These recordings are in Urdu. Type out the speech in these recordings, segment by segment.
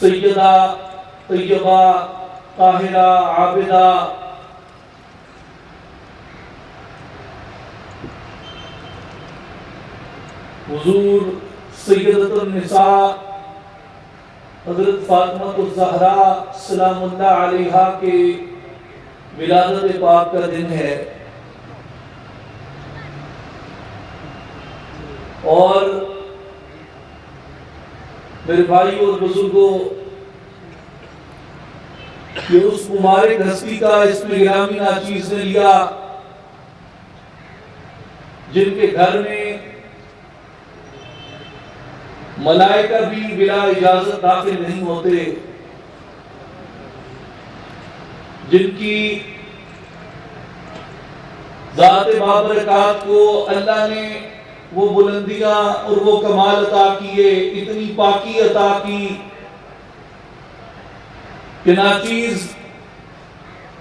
سیدہ طیبہ طاہرہ عابدہ حضور سیدۃ النساء حضرت فاطمہ الزہرا سلام اللہ علیہا کے ولادت پاک کا دن ہے، اور میرے بھائی اور بزرگوں، یہ اس مبارک ہستی کا اس میں گرامی ناچیز نے لیا جن کے گھر میں ملائکہ بھی بلا اجازت داخل نہیں ہوتے، جن کی ذات بابرکات کو اللہ نے وہ بلندیاں اور وہ کمال عطا کیے، اتنی پاکی عطا کی کہ ناچیز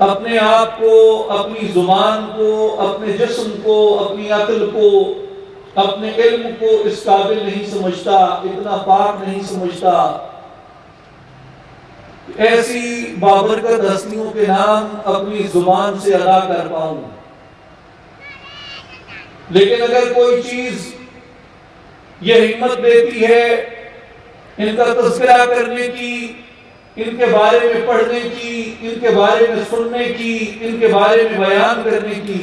اپنے آپ کو، اپنی زبان کو، اپنے جسم کو، اپنی عقل کو، اپنے علم کو اس قابل نہیں سمجھتا، اتنا پاک نہیں سمجھتا ایسی بابرکت ہستیوں کے نام اپنی زبان سے ادا کر پاؤں۔ لیکن اگر کوئی چیز یہ ہمت دیتی ہے ان کا تذکرہ کرنے کی، ان کے بارے میں پڑھنے کی، ان کے بارے میں سننے کی، ان کے بارے میں بیان کرنے کی،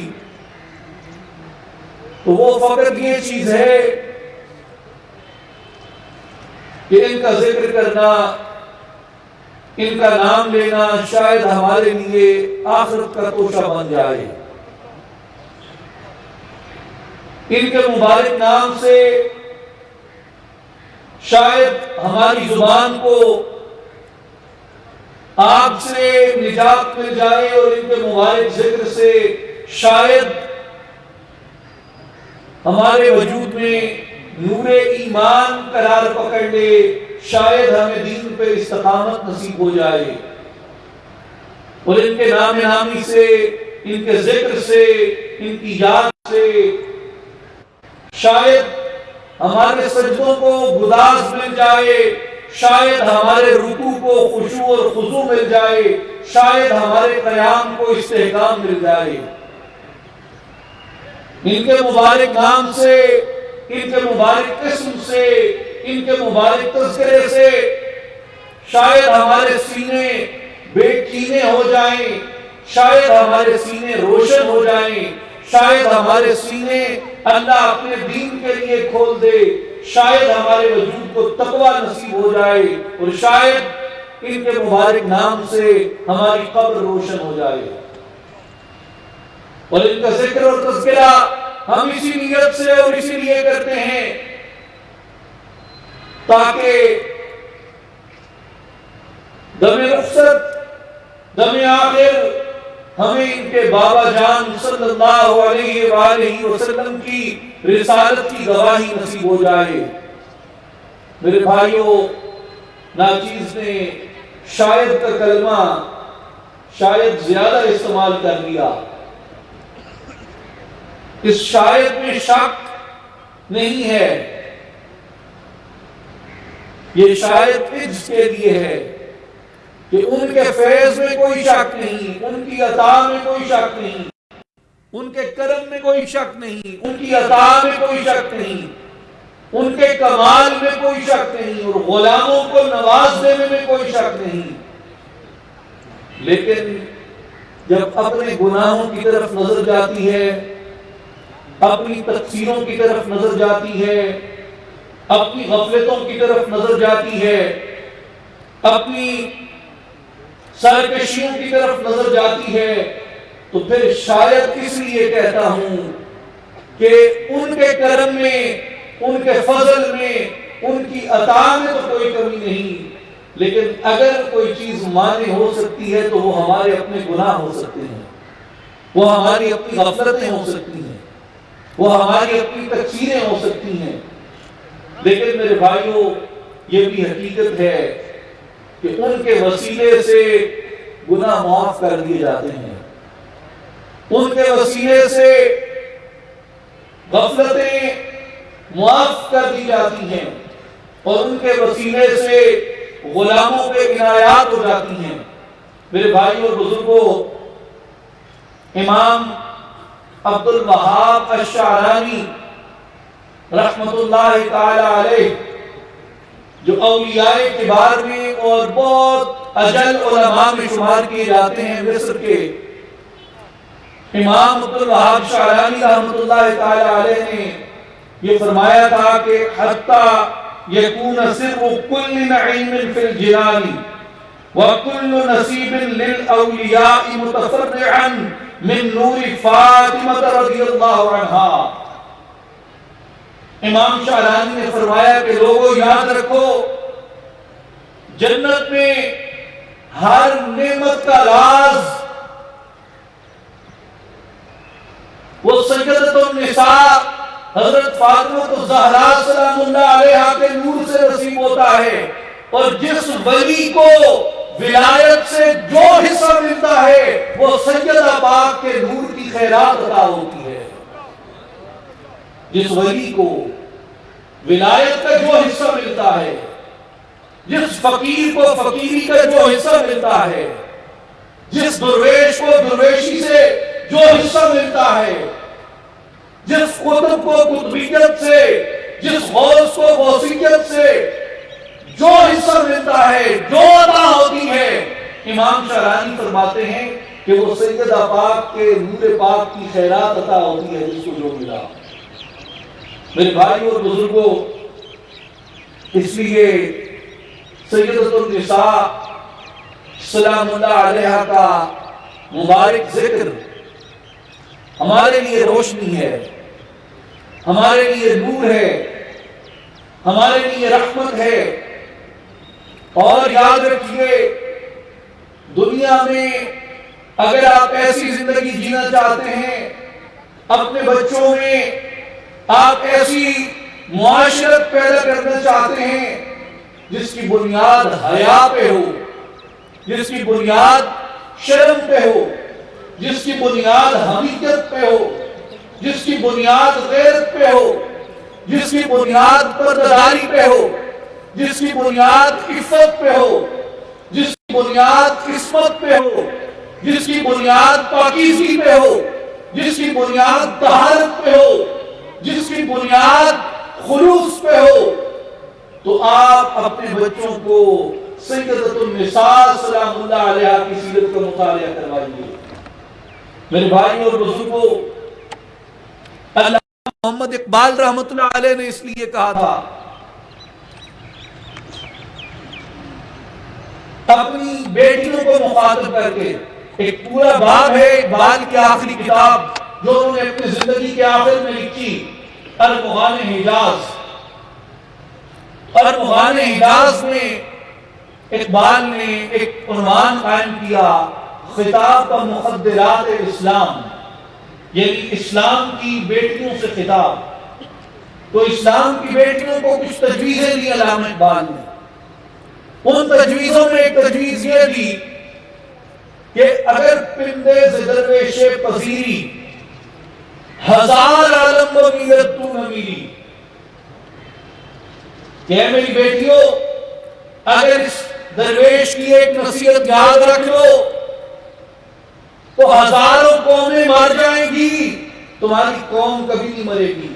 تو وہ فقط یہ چیز ہے کہ ان کا ذکر کرنا، ان کا نام لینا شاید ہمارے لیے آخرت کا توشہ بن جائے۔ ان کے مبارک نام سے شاید ہماری زبان کو آگ سے نجات مل جائے، اور ان کے مبارک ذکر سے شاید ہمارے وجود میں نور ایمان قرار پکڑ لے، شاید ہمیں دین پہ استقامت نصیب ہو جائے، اور ان کے نام نامی سے، ان کے ذکر سے، ان کی یاد سے شاید ہمارے سجدوں کو گداز مل جائے، شاید ہمارے رکوع کو خشوع اور خضوع مل جائے، شاید ہمارے قیام کو استحکام مل جائے۔ ان کے مبارک نام سے، ان کے مبارک اسم سے، ان کے مبارک تذکرے سے شاید ہمارے سینے بے کینے ہو جائیں، شاید ہمارے سینے روشن ہو جائیں، شاید ہمارے سینے اللہ اپنے دین کے لیے کھول دے، شاید ہمارے وجود کو تقوی نصیب ہو جائے، اور شاید ان کے مبارک نام سے ہماری قبر روشن ہو جائے۔ اور ان کا ذکر اور تذکرہ ہم اسی نیت سے اور اسی لیے کرتے ہیں تاکہ دم رخصت، دم آخر ہمیں ان کے بابا جان صلی اللہ علیہ وآلہ وسلم کی رسالت کی گواہی نصیب ہو جائے۔ میرے بھائیوں، ناچیز نے شاید کا کلمہ شاید زیادہ استعمال کر لیا۔ اس شاید میں شک نہیں ہے، یہ شاید عجز کے لیے ہے کہ ان کے فیض میں کوئی شک نہیں، ان کی عطا میں کوئی شک نہیں، ان کے کرم میں کوئی شک نہیں، ان کی عطا میں کوئی شک نہیں، ان کے کمال میں کوئی شک نہیں، اور غلاموں کو نواز دینے میں کوئی شک نہیں۔ لیکن جب اپنے گناہوں کی طرف نظر جاتی ہے، اپنی تقصیروں کی طرف نظر جاتی ہے، اپنی غفلتوں کی طرف نظر جاتی ہے، اپنی سرکشیوں کی طرف نظر جاتی ہے، تو پھر شاید اس لیے کہتا ہوں کہ ان کے کرم میں، ان کے فضل میں، ان کی عطا میں تو کوئی کمی نہیں، لیکن اگر کوئی چیز مانع ہو سکتی ہے تو وہ ہمارے اپنے گناہ ہو سکتے ہیں، وہ ہماری اپنی غفلتیں ہو سکتی ہیں، وہ ہماری اپنی تقصیریں ہو سکتی ہیں۔ لیکن میرے بھائیوں، یہ بھی حقیقت ہے کہ ان کے وسیلے سے گناہ معاف کر دیے جاتے ہیں، ان کے وسیلے سے غفلتیں معاف کر دی جاتی ہیں، اور ان کے وسیلے سے غلاموں پہ عنایات ہو جاتی ہیں۔ میرے بھائی اور بزرگوں، امام عبد الوہاب الشعرانی رحمت اللہ تعالی علیہ، جو اولیاء کبار میں اور بہت اجل علماء میں شمار کیے جاتے ہیں مصر کے، امام عبد الوہاب الشعرانی رحمت اللہ تعالی علیہ نے یہ فرمایا تھا کہ حتی یکون سر کل نعیم فی الجنان وکل نصیب للاولیاء متفرعا من نور فاطمہ رضی اللہ عنہا۔ امام شعرانی نے فرمایا کہ لوگوں یاد رکھو، جنت میں ہر نعمت کا راز وہ سیدۃ النساء حضرت فاطمہ الزہرا سلام اللہ علیہا کے نور سے نصیب ہوتا ہے، اور جس ولی کو ولایت سے جو حصہ ملتا ہے وہ سیدہ پاک کے نور کی خیرات عطا ہوتی ہے۔ جس ولی کو ولایت کا جو حصہ ملتا ہے، جس فقیر کو فقیری کا جو حصہ ملتا ہے، جس درویش کو درویشی سے جو حصہ ملتا ہے، جس قطب کو قطبیت سے، جس غوث کو غوثیت سے جو حصہ ملتا ہے، جو عطا ہوتی ہے، امام شعرانی فرماتے ہیں کہ وہ سیدہ پاک کے نور پاک کی خیرات عطا ہوتی ہے جس کو جو ملا۔ میرے بھائی اور بزرگوں، اس لیے سیدۃ النساء سلام اللہ علیہا کا مبارک ذکر ہمارے لیے روشنی ہے، ہمارے لیے نور ہے، ہمارے لیے رحمت ہے۔ اور یاد رکھیے، دنیا میں اگر آپ ایسی زندگی جینا چاہتے ہیں، اپنے بچوں میں آپ ایسی معاشرت پیدا کرنا چاہتے ہیں جس کی بنیاد حیا پہ ہو، جس کی بنیاد شرم پہ ہو، جس کی بنیاد حمیت پہ ہو، جس کی بنیاد غیرت پہ ہو، جس کی بنیاد پرداری پہ ہو، جس کی بنیاد عفت پہ ہو، جس کی بنیاد قسمت پہ ہو، جس کی بنیاد پاکیزگی پہ ہو، جس کی بنیاد طہارت پہ ہو، جس کی بنیاد خلوص پہ ہو، تو آپ اپنے بچوں کو سیدۃ النساء سلام اللہ علیہا کی سیرت کا مطالعہ کروائیے۔ میرے بھائی اور بزرگوں، علامہ محمد اقبال رحمت اللہ علیہ نے اس لیے کہا تھا، اپنی بیٹیوں کو مخاطب کر کے، ایک پورا باب ہے اقبال کی آخری کتاب جو انہوں نے اپنی زندگی کے آخر میں لکھی، ارمغان حجاز۔ ارمغان حجاز میں اقبال نے ایک عنوان قائم کیا، خطاب مخدرات اسلام، یعنی اسلام کی بیٹیوں سے خطاب۔ تو اسلام کی بیٹیوں کو کچھ تجویزیں دی علامہ اقبال نے۔ ان تجویزوں میں ایک تجویز یہ دی کہ اگر پندے درویش پذیری ہزار عالم و میرت تو نہ میری، کہ میری بیٹیوں، اگر اس درویش کی ایک نصیحت یاد رکھ لو تو ہزاروں قومیں مر جائیں گی، تمہاری قوم کبھی نہیں مرے گی۔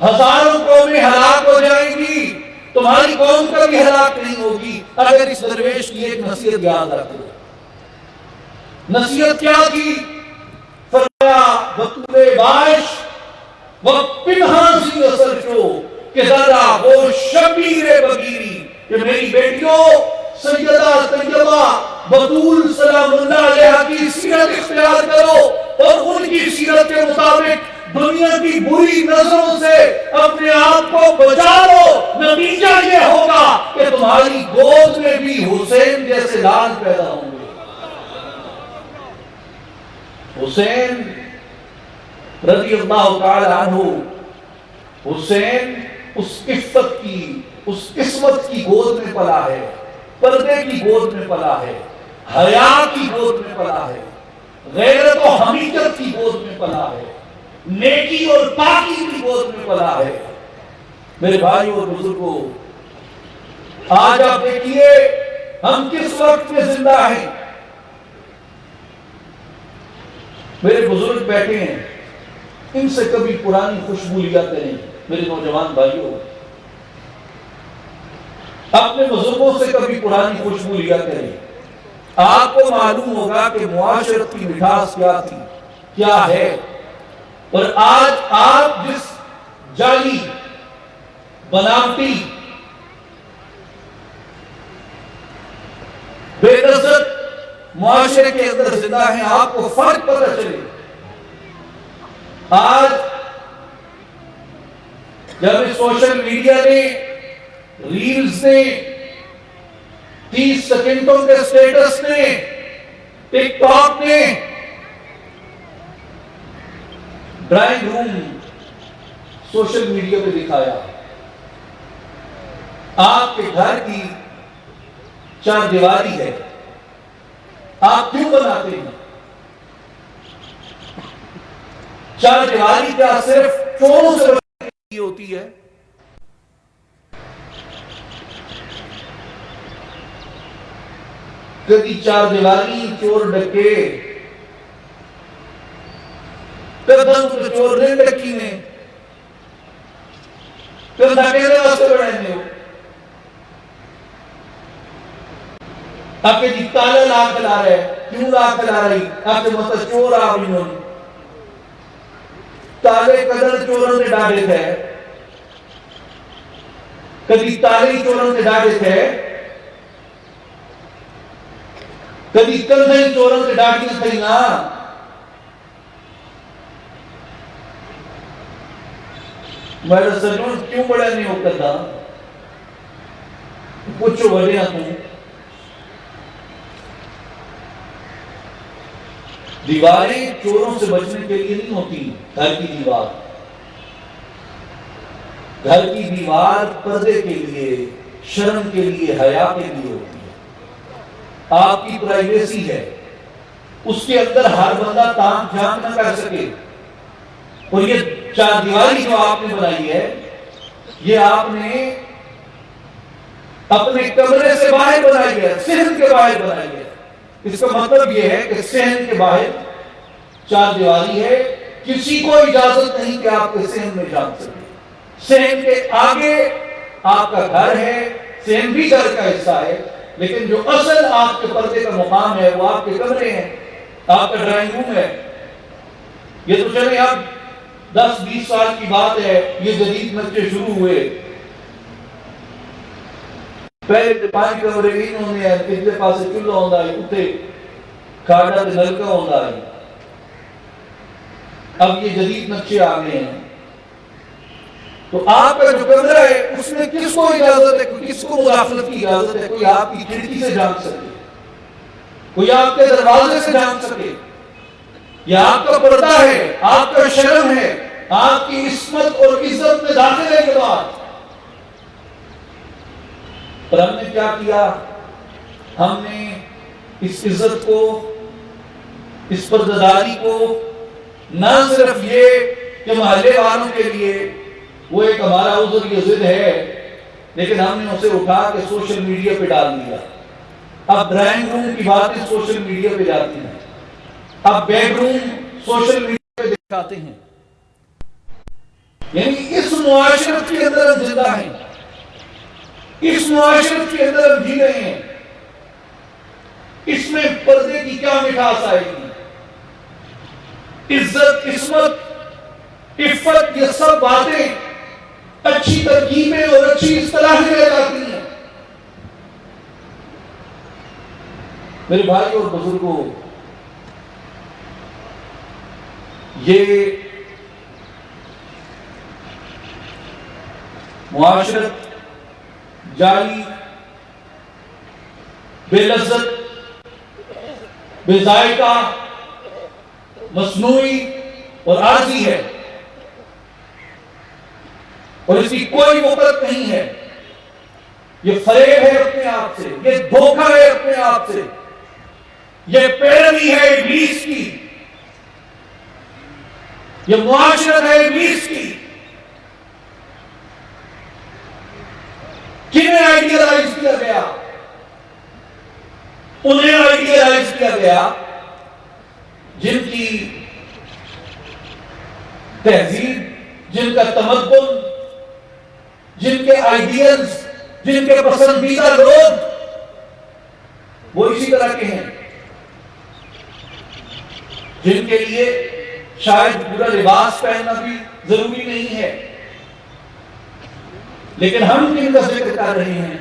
ہزاروں قومیں ہلاک ہو جائیں گی، تمہاری قوم کبھی ہلاک نہیں ہوگی اگر اس درویش کی ایک نصیحت یاد رکھ لو۔ نصیحت کیا تھی؟ فرمایا بطور باش و پنہان سی اثر شو کہ ذرا وہ شبیر بگیری، کہ میری بیٹیوں سیدہ طیبہ بطول سلام اللہ علیہا کی سیرت اختیار کرو اور ان کی سیرت کے مطابق دنیا کی بری نظروں سے اپنے آپ کو بچا لو۔ نتیجہ یہ ہوگا کہ تمہاری گود میں بھی حسین جیسے لال پیدا ہوں گے۔ حسین رضی اللہ تعالی عنہ، حسین اس عفت کی، اس قسمت کی گود میں پلا ہے، پردے کی گود میں پلا ہے، حیا کی گود میں پلا ہے، غیرت و حمیت کی گود میں پلا ہے، نیکی اور پاکی کی گود میں پلا ہے۔ میرے بھائی اور بزرگوں، آج آپ دیکھیے ہم کس وقت میں زندہ ہیں. میرے بزرگ بیٹھے ہیں، ان سے کبھی پرانی خوشبو لیا کریں. میرے نوجوان بھائیوں، اپنے بزرگوں سے کبھی پرانی خوشبو لیا کریں. آپ کو معلوم ہوگا کہ معاشرت کی مٹھاس کیا تھی، کیا ہے. اور آج آپ جس جعلی، بناوٹی، بے عزت معاشرے کے اندر زندہ ہیں، آپ کو فرق پتہ چلے. آج جب سوشل میڈیا نے، ریلز نے، 30 سیکنڈوں کے سٹیٹس نے، ٹک ٹاک نے ڈرائنگ روم سوشل میڈیا پہ دکھایا. آپ کے گھر کی چار دیواری ہے، آپ کیوں بناتے ہیں؟ چار دیواری کیا صرف چوروں سے بچنے کی ہوتی ہے؟ کبھی چار دیواری چور ڈکے، کدھر چور نے ڈکی نے، پھر ڈکے واسطے بڑھائیں ہو. آپ کے جی تالے لا کے لا رہے، کیوں لا کے لا رہی؟ آپ کے مطلب چور آ بھی نہیں. تالے کدھر چوروں سے ڈاڑے تھے، کبھی تالے چوروں سے ڈاڑے تھے، کبھی کندھے چوروں سے ڈاڑی تھی نا. میرا سجن کیوں بڑا نہیں ہو کرتا؟ کچھ وجہ تم دیواریں چوروں سے بچنے کے لیے نہیں ہوتی. گھر کی دیوار، گھر کی دیوار پردے کے لیے، شرم کے لیے، حیا کے لیے ہوتی ہے. آپ کی پرائیویسی ہے، اس کے اندر ہر بندہ تانگ جھانک نہ کر سکے. اور یہ چار دیواری جو آپ نے بنائی ہے، یہ آپ نے اپنے کمرے سے باہر بنائی ہے، صحن کے باہر بنائی ہے. اس کا مطلب یہ ہے کہ صحن کے باہر چار دیواری ہے، کسی کو اجازت نہیں کہ آپ کے صحن میں جا سکے. صحن کے آگے آپ کا گھر ہے، صحن بھی گھر کا حصہ ہے، لیکن جو اصل آپ کے پردے کا مقام ہے وہ آپ کے کمرے ہیں، آپ کا ڈرائنگ روم ہے. یہ تو چلے اب 10-20 سال کی بات ہے، یہ جدید نقشے شروع ہوئے. پہلے تے 5 کمرے انہوں نے پچھلے پاسے چولہا ہوندا ہے، اتنے کھاڑا تے نلکا ہوندا ہے. اب یہ جدید نقشے آ گئے ہیں. تو آپ کا جو کمرہ ہے اس میں کس کو اجازت ہے، کس کو مداخلت کی اجازت ہے؟ کوئی آپ کی کھڑکی سے جان سکے، کوئی آپ کے دروازے سے جان سکے. یہ آپ کا پردہ ہے، آپ کا شرم ہے، آپ کی عصمت اور عزت میں داخل ہے کے بعد. پر ہم نے کیا کیا؟ ہم نے اس عزت کو، اس پرداداری کو، نہ صرف یہ کہ محلے والوں کے لیے وہ ایک ہمارا عذر کی ضد ہے، لیکن ہم نے اسے اٹھا کے سوشل میڈیا پہ ڈال دیا. اب ڈرائنگ روم کی باتیں سوشل میڈیا پہ جاتی ہیں، اب بیڈ روم سوشل میڈیا پہ دکھاتے ہیں. یعنی اس معاشرت کے اندر ہم زندہ ہیں، اس معاشرت کے اندر ہم جی رہے ہیں. اس میں پردے کی کیا مٹھاس آئے گی؟ عزت، عصمت، عفت، یہ سب باتیں اچھی ترکیبیں اور اچھی اصطلاحیں رہ جاتی ہیں. میرے بھائی اور بزرگوں، یہ معاشرت جعلی، بے لذت، بے ذائقہ، مصنوعی اور عارضی ہے، اور اس کی کوئی وقت نہیں ہے. یہ فریب ہے اپنے آپ سے، یہ دھوکہ ہے اپنے آپ سے، یہ پیروی ہے ابلیس کی، یہ معاشرت ہے ابلیس کی. کنہیں آئیڈیالائز کیا انہیں آئیڈیالائز کیا گیا، جن کی تہذیب، جن کا تمدن، جن کے آئیڈیلز، جن کے پسندیدہ لوگ وہ اسی طرح کے ہیں، جن کے لیے شاید پورا لباس پہننا بھی ضروری نہیں ہے، لیکن ہم جن کا ذکر کر رہے ہیں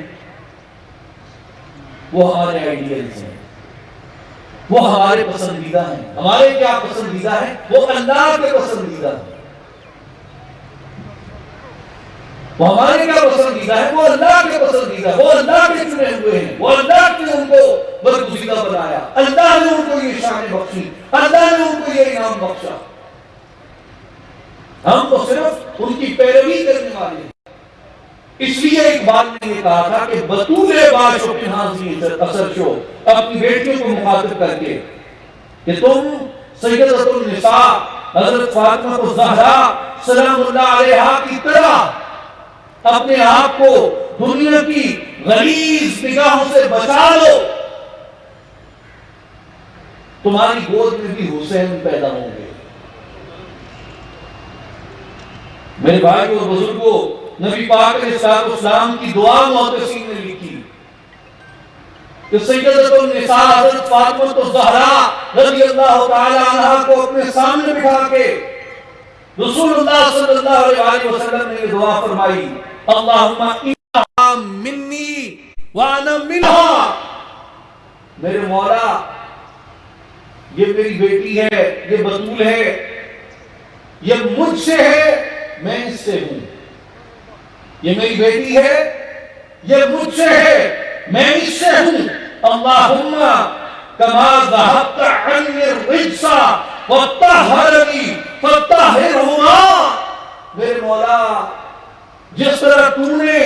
وہ ہمارے آئیڈیلز ہیں، وہ ہمارے پسندیدہ ہیں۔ ہمارے کیا پسندیدہ ہیں؟ وہ اللہ کے پسندیدہ ہیں۔ وہ ہمارے کیا پسندیدہ ہے؟ وہ اللہ کے پسندیدہ ہے، وہ اللہ کے چنے ہوئے ہیں، وہ اللہ نے ان کو برگزیدہ بنایا، اللہ نے ان کو یہ شان بخشی، اللہ نے ان کو یہ انعام بخشا۔ ہم تو صرف ان کی پیروی کرنے والے ہیں۔ اس لیے اقبال نے یہ کہا تھا کہ بطول باش و پنہانزی اثر شو، اپنی بیٹیوں کو مخاطب کر کے کہ تم سیدۃ النساء حضرت فاطمہ الزہرا سلام اللہ علیہا کی طرح اپنے آپ کو دنیا کی غلیظ نگاہوں سے بچا لو، تمہاری گود میں بھی حسین پیدا ہوں گے۔ میرے بھائی اور بزرگوں، نبی پاک علیہ السلام کی دعا محدثین نے لکھی کہ سیدۃ النساء حضرت فاطمہ الزہرا رضی اللہ تعالی عنہا کو اپنے سامنے بٹھا کے رسول اللہ صلی اللہ علیہ وسلم نے یہ دعا فرمائی، اللہم انہا منی وانا منہا، میرے مولا یہ میری بیٹی ہے، یہ بطول ہے، یہ مجھ سے ہے، میں اس سے ہوں۔ یہ میری بیٹی ہے، یہ مجھ سے ہے، میں اس سے ہوں۔ اللہم کما ذہبت عنی الرجس وطہرنی فطہرہما، میرے مولا جس طرح تو نے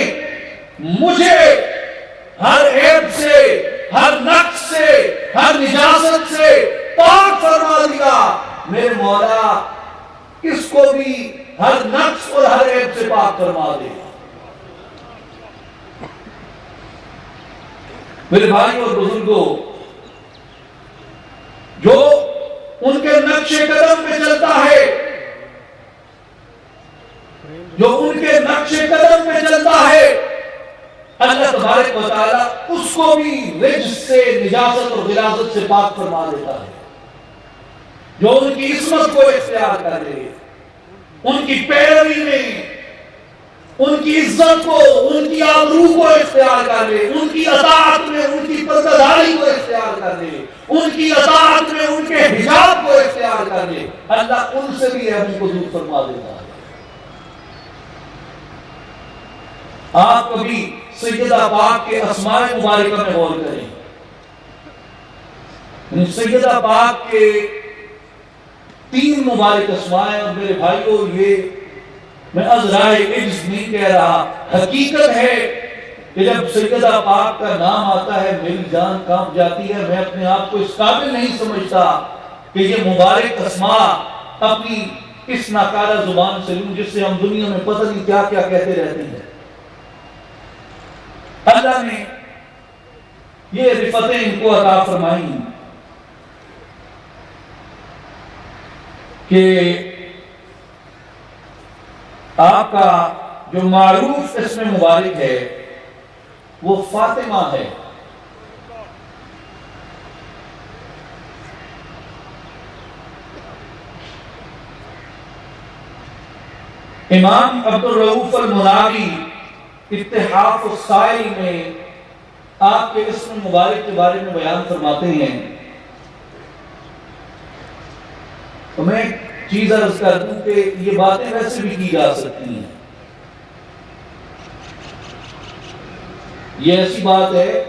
مجھے ہر عیب سے، ہر نقص سے، ہر نجاست سے پاک فرما دیا، میرے مولا اس کو بھی ہر نقص اور ہر عیب سے پاک فرما دے۔ میرے بھائی اور بزرگوں، جو ان کے نقش قدم پہ چلتا ہے، جو ان کے نقش قدم پہ چلتا ہے، اللہ تبارک و تعالیٰ اس کو بھی رجس سے، نجاست اور غلاظت سے پاک فرما دیتا ہے۔ جو ان کی عصمت کو اختیار کر لے، ان کی پیروی میں ان کی عزت کو، ان کی آبرو کو اختیار کر لے، ان کی اطاعت میں ان کی پردہ کو اختیار کر لے، ان کی اطاعت میں ان کے حجاب کو اختیار کر لے، اللہ ان سے بھی ہم کو دور فرما دیتا ہے۔ آپ کبھی سیدہ پاک کے اسماء مبارکہ میں غور کریں، سیدہ پاک کے 3 مبارک اسماء ہیں، اور میرے بھائیوں یہ میں ازرائے عجز نہیں کہہ رہا، حقیقت ہے کہ جب سیدہ پاک کا نام آتا ہے میری جان کانپ جاتی ہے۔ میں اپنے آپ کو اس قابل نہیں سمجھتا کہ یہ مبارک اسماء اپنی اس ناکارہ زبان سے لوں جس سے ہم دنیا میں پتہ نہیں کیا کیا کہتے رہتے ہیں۔ اللہ نے یہ رفتیں ان کو عطا فرمائی کہ آپ کا جو معروف اسم مبارک ہے وہ فاطمہ ہے۔ امام عبدالرؤوف المناوی اتحاف السائل میں آپ کے اسم مبارک کے بارے میں بیان فرماتے ہیں۔ تو میں ایک چیز عرض کر دوں کہ یہ باتیں ویسے بھی کی جا سکتی ہیں، یہ ایسی بات ہے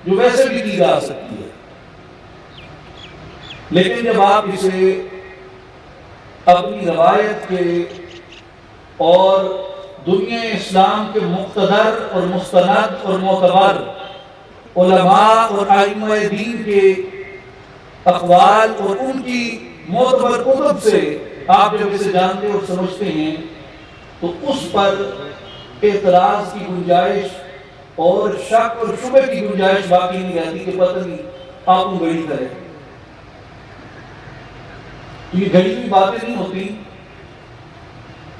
جو ویسے بھی کی جا سکتی ہے، لیکن جب آپ اسے اپنی روایت کے اور دنیا اسلام کے مقتدر اور مستند اور معتبر علماء اور ائمہ دین کے اقوال اور ان کی معتبر کتب سے آپ جب اسے جانتے اور سمجھتے ہیں تو اس پر اعتراض کی گنجائش اور شک اور شبہ کی گنجائش باقی نہیں رہتی کہ پتہ نہیں آپ کو گھڑی کرے. یہ گھڑی کی باتیں نہیں ہوتی،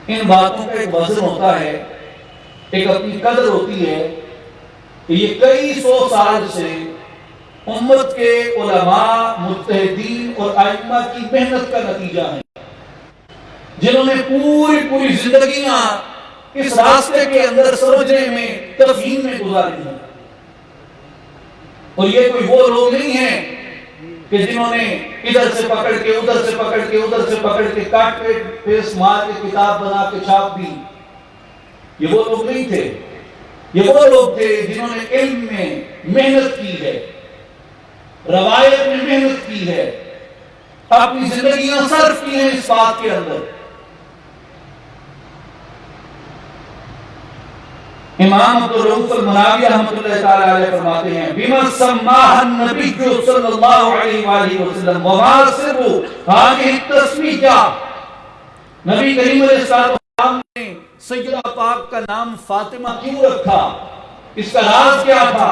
ان باتوں کا ایک وزن ہوتا ہے، ایک اپنی قدر ہوتی ہے. یہ کئی سو سال سے امت کے علماء، مجتہدین اور ائمہ کی محنت کا نتیجہ ہے، جنہوں نے پوری زندگیاں اس راستے کے اندر سمجھنے میں، تفہیم میں گزاری ہیں. اور یہ کوئی وہ لوگ نہیں ہیں کہ جنہوں نے ادھر سے پکڑ کے ادھر سے پکڑ کے ادھر سے پکڑ کے کاٹ پیس مار کے کتاب بنا کے چھاپ دی. یہ وہ لوگ نہیں تھے. یہ وہ لوگ تھے جنہوں نے علم میں محنت کی ہے، روایت میں محنت کی ہے، اپنی زندگیاں صرف کی ہیں اس بات کے اندر. امام عبدالرؤوف المناوی رحمۃ اللہ تعالی علیہ فرماتے ہیں بما سماها النبی صلی اللہ علیہ وآلہ وسلم وما سر هذه التسمیہ. نبی کریم علیہ السلام نے سیدہ پاک کا نام فاطمہ کیوں رکھا؟ اس کا راز کیا تھا؟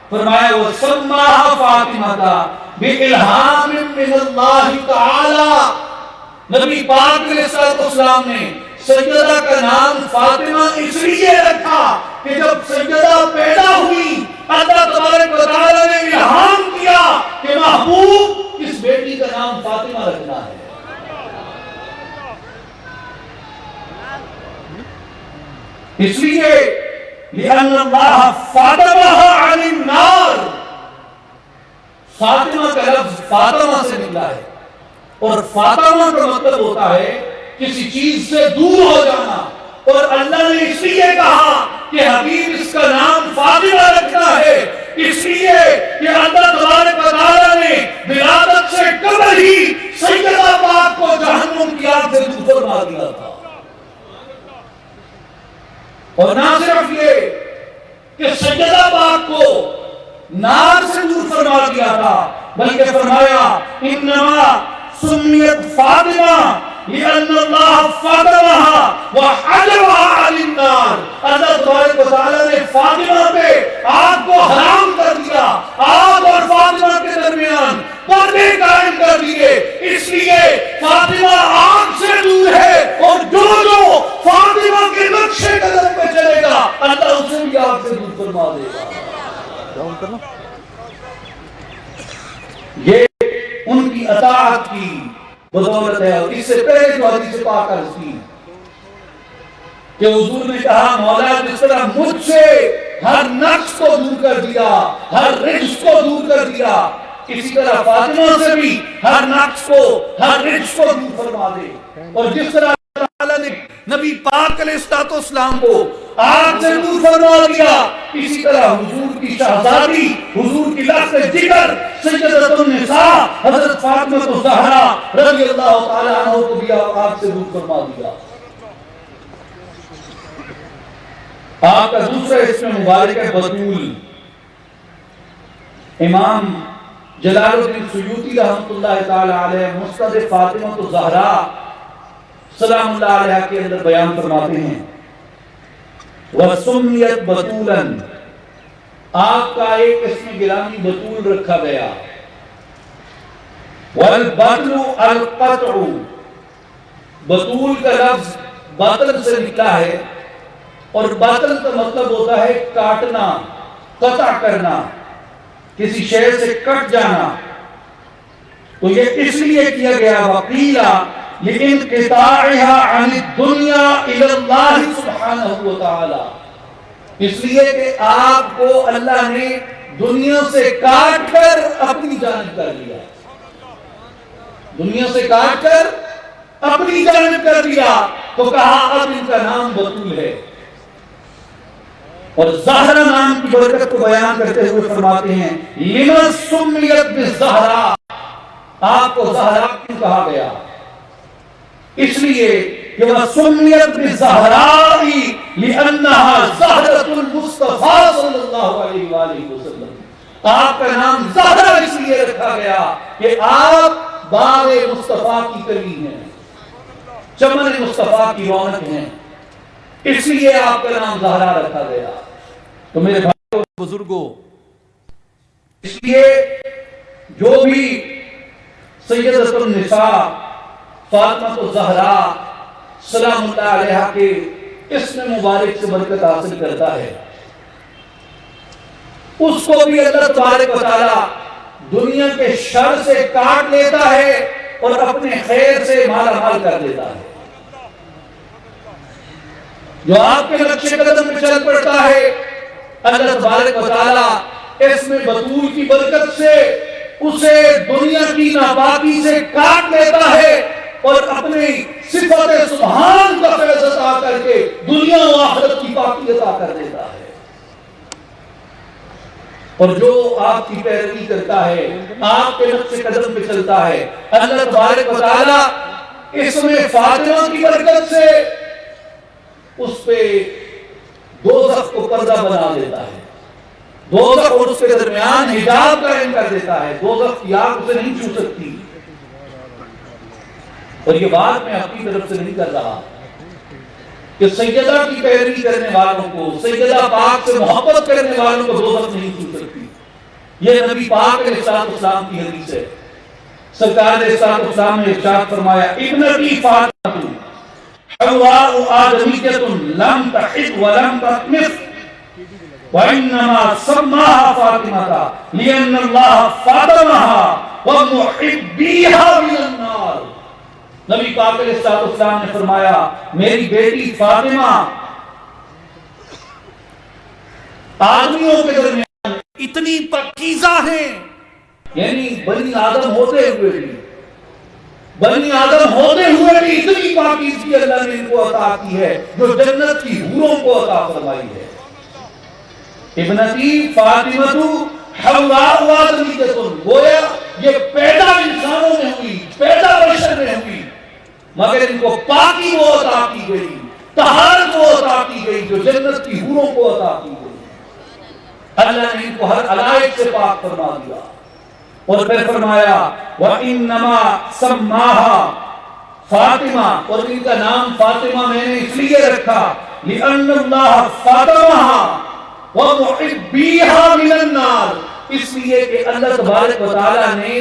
فرمایا وسماها فاطمہ بإلہام من اللہ تعالی. نبی پاک علیہ السلام نے سیدہ کا نام فاطمہ اس لیے رکھا کہ جب سیدہ پیدا ہوئی اللہ تبارک و تعالی نے الہام کیا کہ محبوب اس بیٹی کا نام فاطمہ رکھنا ہے. اس لیے لأن اللہ فاطمہ عن النار. فاطمہ کا لفظ فاطمہ سے نکلا ہے، اور فاطمہ کا مطلب ہوتا ہے کسی چیز سے دور ہو جانا. اور اللہ نے اس لیے کہا کہ حبیب اس کا نام فاطمہ رکھنا ہے، اس لیے کہ اللہ تبارک و تعالی نے ولادت سے قبل ہی سیدہ پاک کو جہنم کی آگ سے دور فرما دیا تھا. اور نہ صرف یہ کہ سیدہ پاک کو نار سے دور فرما دیا تھا، بلکہ فرمایا انما سمیت فاطمہ لأن اللہ فاطمہ وحجبها عن النار. اللہ تبارک و تعالی نے فاطمہ پہ آگ کو حرام کر دیا، آگ اور فاطمہ کے درمیان پردے قائم کر دیے. اس لیے فاطمہ آگ سے دور ہے، اور جو فاطمہ کے نقشے قدم پہ چلے گا اللہ اسے بھی آگ سے دور فرما دے گا. یہ ان کی اطاعت کی بدولت ہے. اور اس سے پہلے جو حدیث پاک عرض کی کہ حضور نے کہا مولا جس طرح مجھ سے ہر نقص کو دور کر دیا، ہر رجس کو دور کر دیا، اسی طرح فاطمہ سے بھی ہر نقص کو، ہر رجس کو دور فرما دے. اور جس طرح اللہ تعالیٰ نے نبی پاک علیہ السلام کو آگ سے دور فرما دیا، اسی طرح حضور کی شہزادی، حضور کی لخت جگر سیدۃ النساء حضرت فاطمہ الزہرا رضی اللہ تعالی عنہ کو بھی آگ سے دور فرما دیا. آپ کا دوسرا اسم مبارک ہے بطول. امام جلال الدین سیوطی رحمۃ اللہ تعالی علیہ مسند فاطمہ الزہرا سلام اللہ علیہ کے اندر بیان فرماتے ہیں وَسُمِّيَتْ بَطُولًا. آپ کا ایک اسم گرامی بطول رکھا گیا. وَالْبَطْلُ الْقَطْعُ. بطول کا لفظ باطل سے نکلا ہے، اور باطل کا مطلب ہوتا ہے کاٹنا، قطع کرنا، کسی شے سے کٹ جانا. تو یہ اس لیے کیا گیا وَقِيلَ لِانْقِطَاعِهَا عَنِ الدُّنْيَا إِلَى اللَّهِ سُبْحَانَهُ وَتَعَالَى. اس لیے کہ آپ کو اللہ نے دنیا سے کاٹ کر اپنی جانب کر لیا، دنیا سے کاٹ کر اپنی جانب کر لیا. تو کہا اب ان کا نام بطول ہے. اور زہرا نام کی برکت کو بیان کرتے ہوئے فرماتے ہیں لِمَا سُمِّيَتْ بِالزَّہْرَا. آپ کو زہرا کیوں کہا گیا؟ اس لیے کہ وہ سمیت بِالزَّہْرَاءِ لِأَنَّهَا زَہْرَةُ الْمُصْطَفَىٰ صلی اللہ علیہ وآلہ وسلم. آپ کا نام زہرا اس لیے رکھا گیا کہ آپ باغ مصطفیٰ کی کلی ہیں، چمن مصطفیٰ کی رونق ہیں، اس لیے آپ کا نام زہرا رکھا گیا. تو میرے بزرگوں، اس لیے جو بھی سیدۃ النساء فاطمہ الزہراء سلام اللہ علیہا کے اسم مبارک سے برکت حاصل کرتا ہے، اس کو بھی اللہ تبارک و تعالی دنیا کے شر سے کاٹ لیتا ہے اور اپنے خیر سے مالا مال کر دیتا ہے۔ جو آپ کے نقش قدم میں چل پڑتا ہے، اللہ تبارک و تعالی اسم بطول کی برکت سے اسے دنیا کی ناپاکی سے کاٹ لیتا ہے اور اپنی صفت سبحان کا فیض عطا کر کے دنیا و آخرت کی پاکی عطا کر دیتا ہے۔ اور جو آپ کی پیروی کرتا ہے، آپ کے نقش قدم پہ چلتا ہے، اللہ تبارک و تعالی اسم فاطمہ کی برکت سے اس پہ دوزخ کو پردہ بنا دیتا ہے، دوزخ اور اس کے درمیان حجاب قائم کر دیتا ہے، دوزخ کی آگ اسے نہیں چھو سکتی۔ اور یہ بات میں اپنی طرف سے نہیں کر رہا کہ سیدہ کی پیروی کرنے والوں کو، سیدہ پاک سے محبت کرنے والوں کو دوزخ نہیں چھو سکتی۔ یہ نبی پاک علیہ السلام کی حدیث ہے۔ سرکار علیہ السلام نے ارشاد فرمایا، ابنتی فاطمہ حواء آدمیۃ لم تحد ولم تطمث وانما سماها فاطمہ لان اللہ فاطمها ومحبیها من النار۔ نبی پاک علیہ السلام نے فرمایا، میری بیٹی فاطمہ آدمیوں کے درمیان اتنی پاکیزہ ہیں، یعنی بنی آدم ہوتے ہوئے بھی اتنی پاکیزگی اللہ نے ان کو عطا کی ہے جو جنت کی حوروں کو عطا فرمائی ہے۔ ابنتی فاطمہ حواء آدمیۃ، گویا یہ پیدا انسانوں میں ہوئی، پیدا بشر میں ہوئی، مگر ان کو پاکی وہ عطا کی گئی، طہارت وہ عطا کی گئی جو جنت کی حوروں کو عطا کی گئی۔ اللہ نے ان کو ہر علائق سے پاک فرما دیا اور پھر فرمایا وَإِنَّمَا سَمَّاهَا فاطمہ، اور ان کا نام فاطمہ میں نے اس لیے رکھا لِأَنَّ اللَّهَ فَاطَمَهَا وَمُحِبِّيهَا مِنَ النَّارِ، اس لیے کہ اللہ تبارک و تعالی نے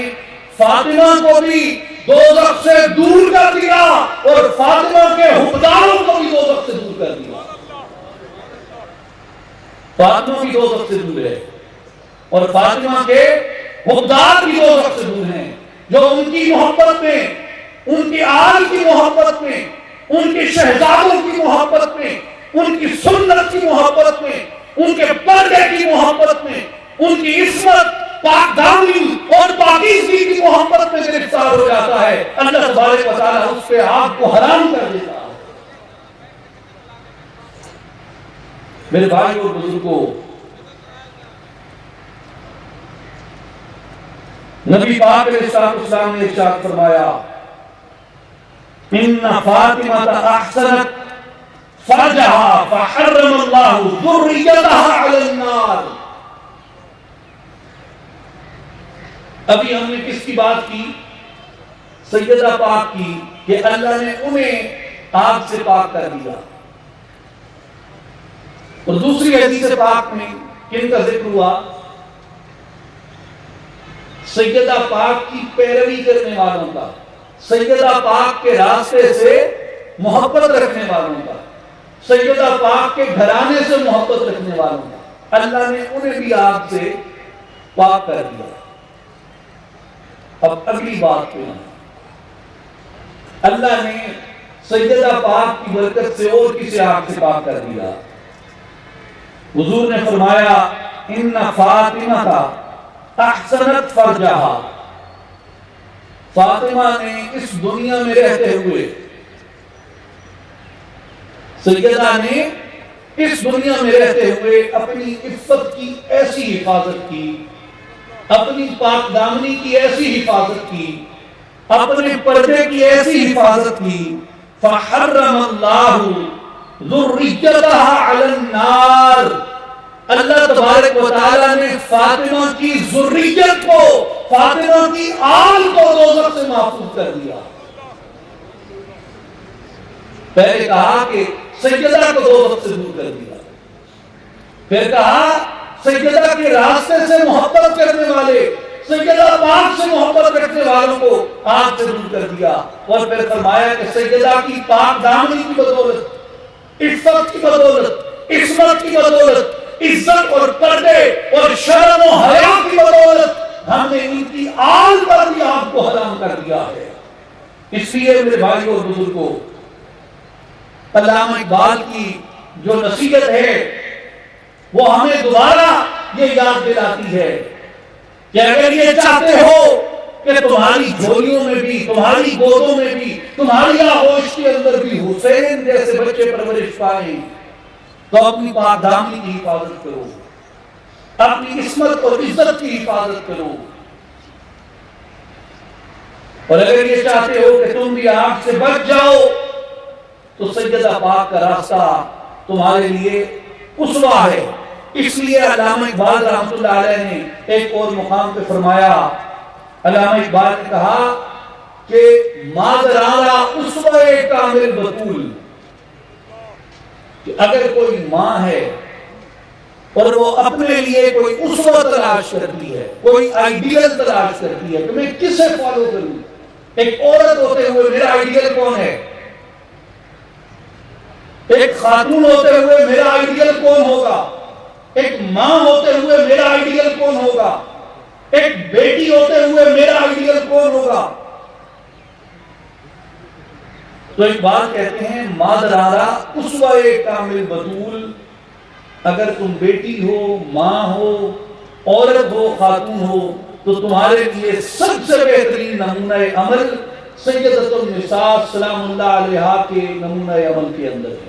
فاطمہ کو بھی دوزخ سے دور کر دیا اور فاطمہ کے حقداروں کو بھی دوزخ سے دور کر دیا۔ فاطمہ بھی دوزخ سے دور ہے اور فاطمہ کے حقدار بھی دوزخ سے دور ہیں، جو ان کی محبت میں، ان کی آل کی محبت میں، ان کے شہزادوں کی محبت میں، ان کی سنت کی محبت میں، ان کے پردے کی محبت میں، ان کی عصمت، پاک دامنی اور پاکیزگی کی محبت میں گرفتار ہو جاتا ہے، اللہ تبارک و تعالی اس پہ آگ کو حرام کر دیتا ہے۔ میرے بھائی اور بزرگوں، نبی پاک علیہ السلام نے ارشاد فرمایا، ان فاطمہ احسنت فرجها فحرم اللہ ذریتها علی النار۔ ابھی ہم نے کس کی بات کی؟ سیدہ پاک کی، کہ اللہ نے انہیں آگ سے پاک کر دیا۔ اور دوسری حدیث پاک میں کن کا ذکر ہوا؟ سیدہ پاک کی پیروی کرنے والوں کا، سیدہ پاک کے راستے سے محبت رکھنے والوں کا، سیدہ پاک کے گھرانے سے محبت رکھنے والوں کا، اللہ نے انہیں بھی آگ سے پاک کر دیا۔ اب اگلی بات پہ اللہ نے سیدہ پاک کی برکت سے اور کسی آگ سے پاک کر دیا؟ حضور نے فرمایا ان فاطمہ احسنت فرجہا، فاطمہ نے اس دنیا میں رہتے ہوئے، سیدہ نے اس دنیا میں رہتے ہوئے اپنی عفت کی ایسی حفاظت کی، اپنی پاک دامنی کی ایسی حفاظت کی، اپنے پردے کی ایسی حفاظت کی، فحرم اللہ ذریتها علی النار، اللہ تبارک و تعالیٰ نے فاطمہ کی ذریت کو، فاطمہ کی آل کو دوزخ سے محفوظ کر دیا۔ پہلے کہا کہ سیدہ کو دوزخ سے دور کر دیا، پھر کہا سیدہ کے راستے سے محبت کرنے والے، سیدہ پاک سے محبت رکھنے والوں کو آگ سے دور کر دیا، اور پھر فرمایا کہ سیدہ کی پاک دامنی کی بدولت، عفت کی بدولت، عصمت کی بدولت، عزت اور پردے اور شرم و حیا کی بدولت ہم نے ان کی آل پر بھی آپ کو حرام کر دیا ہے۔ اس لیے میرے بھائیوں اور بزرگوں، علامہ اقبال کی جو نصیحت ہے وہ ہمیں دوبارہ یہ یاد دلاتی ہے کہ اگر یہ چاہتے ہو کہ تمہاری جھولیوں میں بھی، تمہاری گودوں میں بھی، تمہاری آغوش کے اندر بھی حسین جیسے بچے پرورش پائیں، تو اپنی پاک دامنی کی حفاظت کرو، اپنی عصمت اور عزت کی حفاظت کرو، اور اگر یہ چاہتے ہو کہ تم بھی آگ سے بچ جاؤ تو سیدہ پاک کا راستہ تمہارے لیے اسوہ ہے۔ اس لیے علامہ اقبال رحمۃ اللہ علیہ نے ایک اور مقام پہ فرمایا، علامہ اقبال نے کہا کہ مادرانہ اسوہ کامل بطول، کہ اگر کوئی ماں ہے اور وہ اپنے لیے کوئی اسوہ تلاش کرتی ہے، کوئی آئیڈیل تلاش کرتی ہے کہ میں کسے فالو کروں، ایک عورت ہوتے ہوئے میرا آئیڈیل کون ہے، ایک خاتون ہوتے ہوئے میرا آئیڈیل کون ہوگا، ایک ماں ہوتے ہوئے میرا آئیڈیل کون ہوگا، ایک بیٹی ہوتے ہوئے میرا آئیڈیل کون ہوگا، تو ایک بات کہتے ہیں مادرارا اسوہ کامل بطول، اگر تم بیٹی ہو، ماں ہو، عورت ہو، خاتون ہو، تو تمہارے لیے سب سے بہترین نمونہ عمل سیدۃ النساء سلام اللہ علیہا کے نمونہ عمل کے اندر ہے۔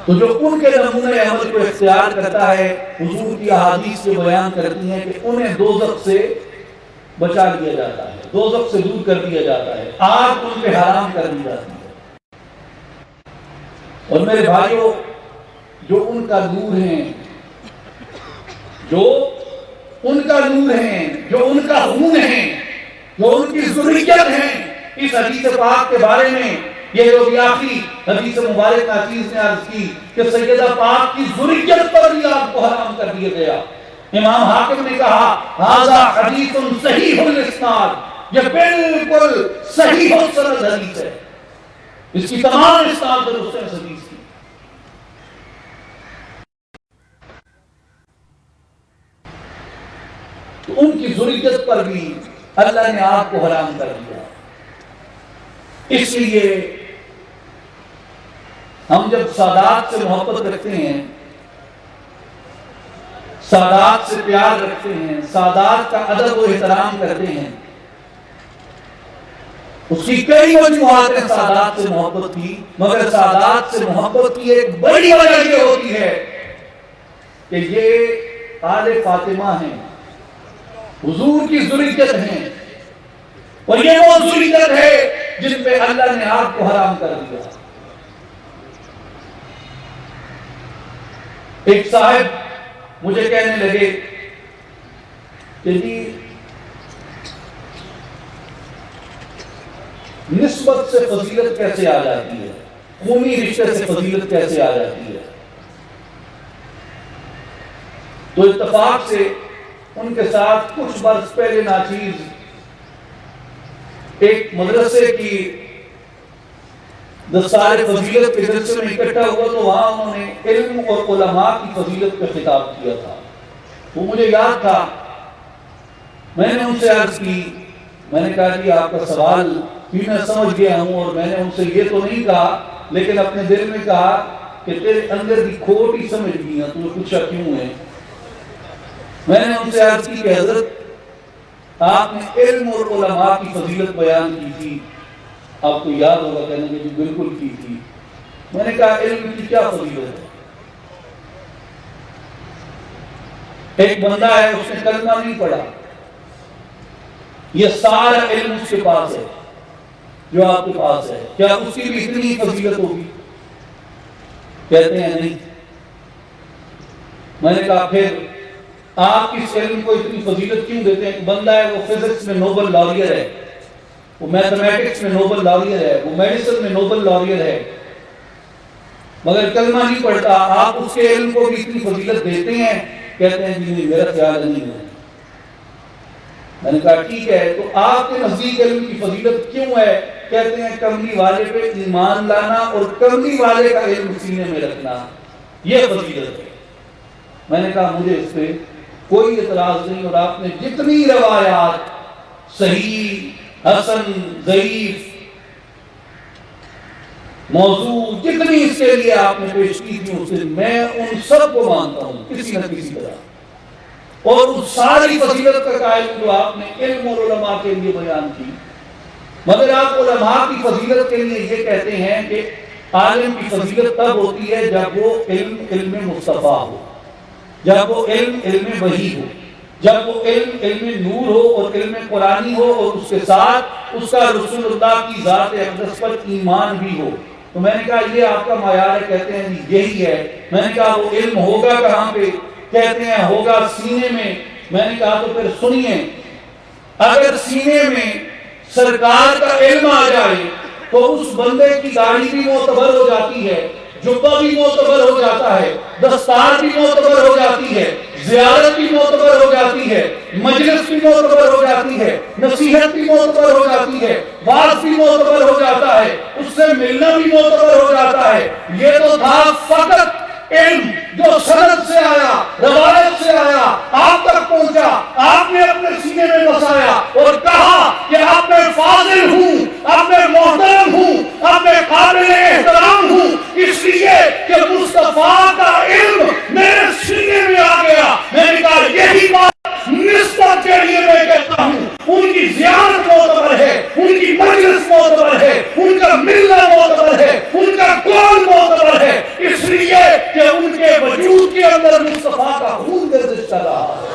تو جو ان کے نمونہ عمل کو اختیار کرتا ہے، حضور کی احادیث سے بیان کرتی ہیں کہ انہیں دوزخ سے بچا دیا جاتا ہے، دوزخ سے دور کر دیا جاتا ہے، آگ ان پہ حرام کر دی جاتی ہے۔ اور میرے بھائیوں، جو ان کا نور ہیں، جو ان کا نور ہیں، جو ان کا خون ہیں، جو ان کی ذریت ہیں، اس حدیث پاک کے بارے میں یہ جو بھی آخری حدیث مبارک ناچیز نے عرض کی کہ سیدہ پاک کی ذریت پر بھی آپ کو حرام کر دیا گیا۔ امام حاکم نے کہا ھذا حدیث صحیح الاسناد، یہ بالکل صحیح السند حدیث ہے، اس کی تمام اسناد درست ہے حدیث کی۔ تو ان کی ذریت پر بھی اللہ نے آپ کو حرام کر دیا۔ اس لیے ہم جب سادات سے محبت رکھتے ہیں، سادات سے پیار رکھتے ہیں، سادات کا ادب و احترام کرتے ہیں، اس کی کئی وجوہات ہیں سادات سے محبت کی، مگر سادات سے محبت کی ایک بڑی وجہ یہ ہوتی ہے کہ یہ آل فاطمہ ہیں، حضور کی ذریت ہیں، اور یہ وہ ذریت ہے جن پہ اللہ نے آپ کو حرام کر دیا۔ ایک صاحب مجھے کہنے لگے کہ جی نسبت سے فضیلت کیسے آ جاتی ہے، خونی رشتے سے فضیلت کیسے آ جاتی ہے؟ تو اتفاق سے ان کے ساتھ کچھ برس پہلے ناچیز ایک مدرسے کی دستار فضیلت کے جلسے میں اکٹھا ہوا، تو وہاں انہوں نے علم اور علماء کی فضیلت پہ خطاب کیا تھا۔ وہ مجھے یاد تھا، میں نے ان سے عرض کی، میں نے کہا کہ آپ کا سوال بھی میں سمجھ گیا ہوں، اور میں نے ان سے یہ تو نہیں کہا لیکن اپنے دل میں کہا کہ تیرے اندر کی کھوٹ ہی سمجھ گئی ہیں، تمہیں پوچھا کیوں ہے؟ میں نے ان سے عرض کی کہ حضرت آپ نے علم اور علماء کی فضیلت بیان کی تھی، آپ کو یاد ہوگا، کہنے کہ بالکل کی تھی۔ میں نے کہا علم کی کیا فضیلت ہے؟ ایک بندہ ہے، اس نے کلمہ نہیں پڑھا، یہ سارا علم اس کے پاس ہے جو آپ کے پاس ہے، کیا اس کی بھی اتنی فضیلت ہوگی؟ کہتے ہیں نہیں۔ میں نے کہا پھر آپ اس علم کو اتنی فضیلت کیوں دیتے ہیں؟ بندہ ہے، وہ فزکس میں نوبل لاریئر ہے، وہ میتھمیٹکس میں نوبل لاریئر ہے، وہ میڈیسن میں نوبل لاریئر ہے، مگر کلمہ نہیں پڑھتا، آپ اس کے علم کو بھی اتنی فضیلت دیتے ہیں، کہتے ہیں جی میرا خیال نہیں ہے۔ میں نے کہا ٹھیک ہے، تو آپ کے نزدیک علم کی فضیلت کیوں ہے؟ کہتے ہیں کملی والے پہ ایمان لانا اور کملی والے کا علم سینے میں رکھنا، یہ فضیلت ہے۔ میں نے کہا مجھے اس پہ کوئی اعتراض نہیں، اور آپ نے جتنی روایات صحیح، حسن، ضعیف، موضوع جتنی اس کے لیے آپ نے پیش کی تھی، اس سے میں ان سب کو مانتا ہوں کسی نہ کسی طرح، اور اس ساری فضیلت کا قائل جو آپ نے علم اور علماء کے لیے بیان کی۔ مگر آپ علماء کی فضیلت کے لیے یہ کہتے ہیں کہ عالم کی فضیلت تب ہوتی ہے جب وہ علم مصطفیٰ ہو، جب وہ علم وحی ہو، جب وہ علم نور ہو اور علم قرآنی ہو، اور اس کے ساتھ اس کا رسول اللہ کی ذات اقدس پر ایمان بھی ہو۔ تو میں نے کہا یہ آپ کا معیار ہے؟ کہتے ہیں یہی ہے۔ میں نے کہا وہ علم ہوگا کہاں پہ؟ کہتے ہیں ہوگا سینے میں۔ میں نے کہا تو پھر سنیے، اگر سینے میں سرکار کا علم آ جائے تو اس بندے کی داڑھی بھی معتبر ہو جاتی ہے، جبہ بھی معتبر ہو جاتا ہے، دستار بھی معتبر ہو جاتی ہے، زیارت بھی معتبر ہو جاتی ہے، مجلس بھی معتبر ہو جاتی ہے، نصیحت بھی معتبر ہو جاتی ہے، واعظ بھی معتبر ہو جاتا ہے، اس سے ملنا بھی معتبر ہو جاتا ہے۔ یہ تو تھا فقط علم جو سند سے آیا، روایت سے آیا، آپ تک پہنچا، آپ نے اپنے سینے میں بسایا اور کہا کہ آپ میں فاضل ہوں، آپ میں محترم ہوں، آپ میں قابل احترام ہوں، اس لیے کہ مصطفیٰ کا علم میرے سینے میں آ گیا۔ میں نے کہا یہی بات نسبت کے لیے میں کہتا ہوں، ان کی زیارت معتبر ہے، ان کی مجلس معتبر ہے، ان کا ملنا معتبر ہے، ان کا قول معتبر ہے، اس لیے کہ ان کے وجود کے اندر مصطفیٰ کا خون گردش کر رہا ہے۔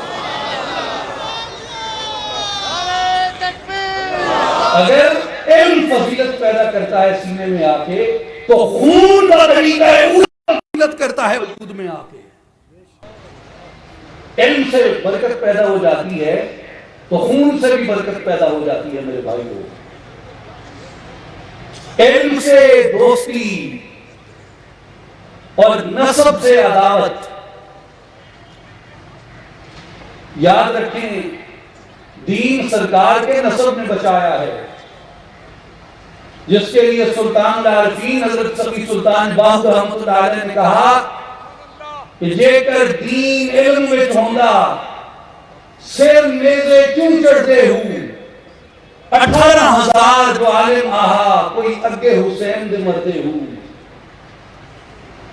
اگر علم فضیلت پیدا کرتا ہے سینے میں آ کے، تو خون کا طریقہ فضیلت کرتا ہے وجود میں آ کے۔ علم سے برکت پیدا ہو جاتی ہے تو خون سے بھی برکت پیدا ہو جاتی ہے میرے بھائیو۔ علم سے دوستی اور نسب سے عداوت۔ یاد رکھیں دین سرکار کے نسب نے بچایا ہے، جس کے لیے سلطان العارفین حضرت سقی سلطان باہو رحمۃ اللہ علیہ نے کہا کہ جے کر دین علم وچ ہوندا سر میزے کیوں چڑھتے ہوں، 18,000 جو عالم آہا کوئی اگے حسین دے مرتے ہوں،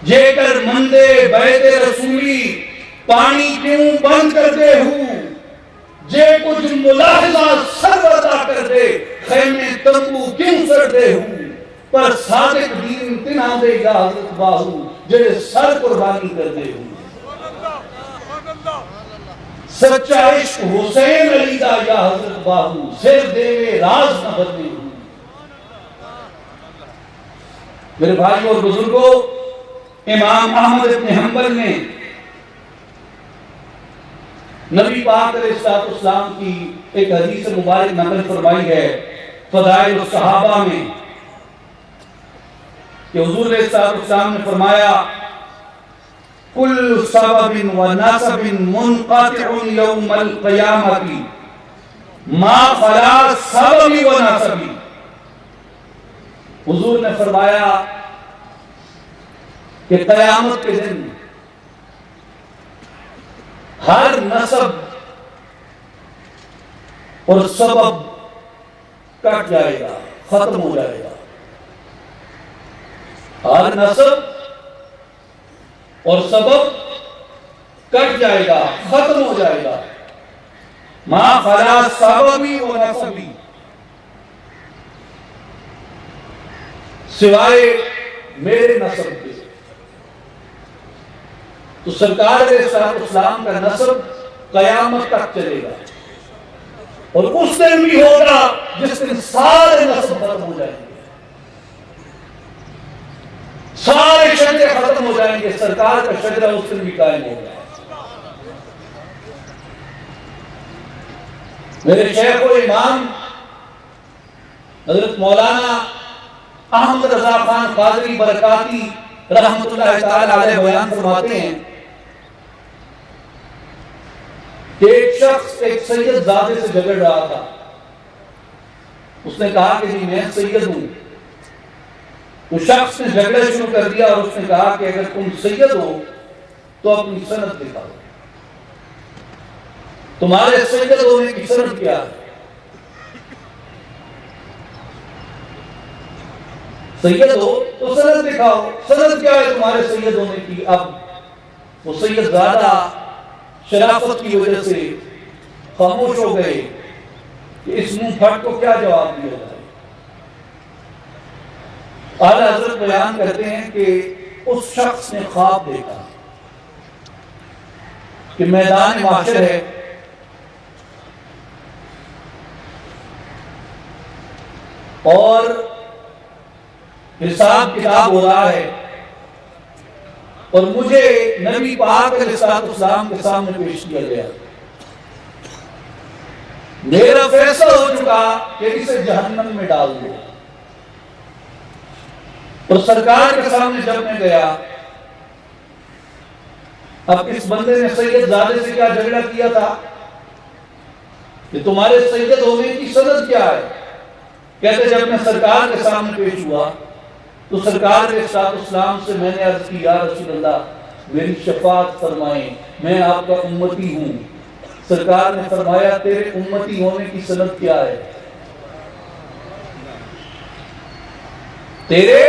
جے کر مندے بیت رسولی پانی کیوں بند کرتے ہوں، جے کچھ ملاحظہ سر عطا کر دے خیمے تنبو کیوں سڑتے ہوں، پر صادق دین تنہا دے گا حضرت باہو جڑے سر قربانی کر دے ہوں۔ سچا عشق حسین علی دا یا حضرت باہو سر دے راز نہ بدلے ہوں۔ میرے بھائیوں اور بزرگوں، امام احمد بن حنبل نے نبی پاک علیہ السلام کی ایک حدیث مبارک نقل فرمائی ہے فضائل الصحابہ میں کہ حضور علیہ السلام نے فرمایا کل سبب و نسب منقطع یوم القیامت ما خلا سبب و نسب۔ حضور نے فرمایا کہ قیامت کے دن ہر نسب اور سبب کٹ جائے گا، ختم ہو جائے گا۔ ہر نسب اور سبب کٹ جائے گا، ختم ہو جائے گا۔ ما خلا سببی و نسبی، سوائے میرے نسب کے۔ تو سرکار علیہ السلام کا نسب قیامت تک چلے گا، اور اس دن بھی ہوگا جس دن سارے نسب ختم ہو جائیں گے، سارے شجرے ختم ہو جائیں گے، سرکار کا شجرہ اس دن بھی قائم ہوگا۔ میرے شیخ و امام حضرت مولانا احمد رضا خان قادری برکاتی رحمت اللہ تعالی علیہ بیان فرماتے ہیں کہ ایک شخص ایک سید زادے سے جھگڑ رہا تھا. اس نے کہا کہ جی میں سید ہوں. اس شخص نے جھگڑا شروع کر دیا اور اس نے کہا کہ اگر تم سید ہو تو اپنی سند دکھاؤ. تمہارے سید ہونے کی سند کیا ہے؟ سید ہو تو سند دکھاؤ. سند کیا ہے تمہارے سید ہونے کی؟ اب وہ سید زیادہ شرافت کی وجہ سے خاموش ہو گئے کہ اس منہ پھٹ کو کیا جواب دیا جائے. اعلیٰ حضرت بیان کرتے ہیں کہ اس شخص نے خواب دیکھا کہ میدان محشر ہے اور حساب کتاب ہو رہا ہے اور مجھے نبی پاک علیہ السلام کے سامنے پیش کیا گیا. میرا فیصلہ ہو چکا کہ اسے جہنم میں ڈال دو. اور سرکار کے سامنے جب میں گیا, اب اس بندے نے سید زادے سے کیا جھگڑا کیا تھا کہ تمہارے سید ہونے کی سند کیا ہے؟ کہتے جب میں سرکار کے سامنے پیش ہوا تو سرکار کے اسلام سے میں نے عرض کی یا رسول اللہ میری شفاعت فرمائیں, میں آپ کا امتی ہوں. سرکار نے فرمایا تیرے امتی ہونے کی سند کیا ہے؟ تیرے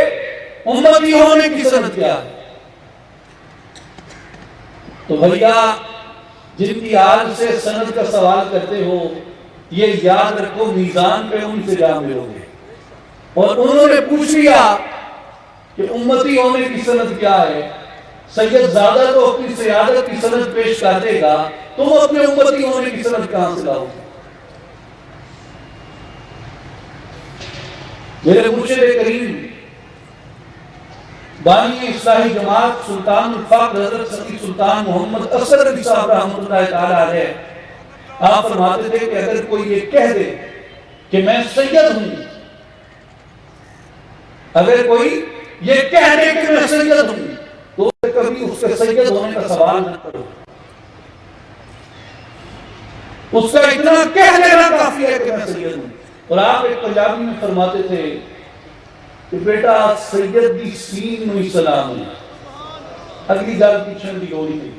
امتی ہونے کی سند کیا ہے؟ تو بھیا جن کی آج سے سند کا سوال کرتے ہو یہ یاد رکھو میزان پہ ان سے جا ملو گے. اور انہوں نے پوچھ لیا کہ امتی ہونے کی سند کیا ہے. سید زادہ تو اپنی سیادت کی سند پیش کر دے گا, تم اپنے امتی ہونے کی سند کہاں سے لاؤ گے؟ میرے مرشد کریم بانی اصلاحی جماعت سلطان الفقر حضرت سید سلطان محمد اصغر علی صاحب رحمۃ اللہ تعالی علیہ آپ فرماتے تھے کہ اگر کوئی یہ کہہ دے کہ میں سید ہوں, اگر کوئی یہ کہہ دے کہ میں سید ہوں تو کبھی اس کے سید ہونے کا سوال نہ کرو. اس کا اتنا کہہ دینا کافی ہے کہ میں سید ہوں. اور آپ ایک پنجابی میں فرماتے تھے کہ بیٹا سید دی سین نو سلام ہے, اگلی گل پوچھنے کی لوڑ نہیں.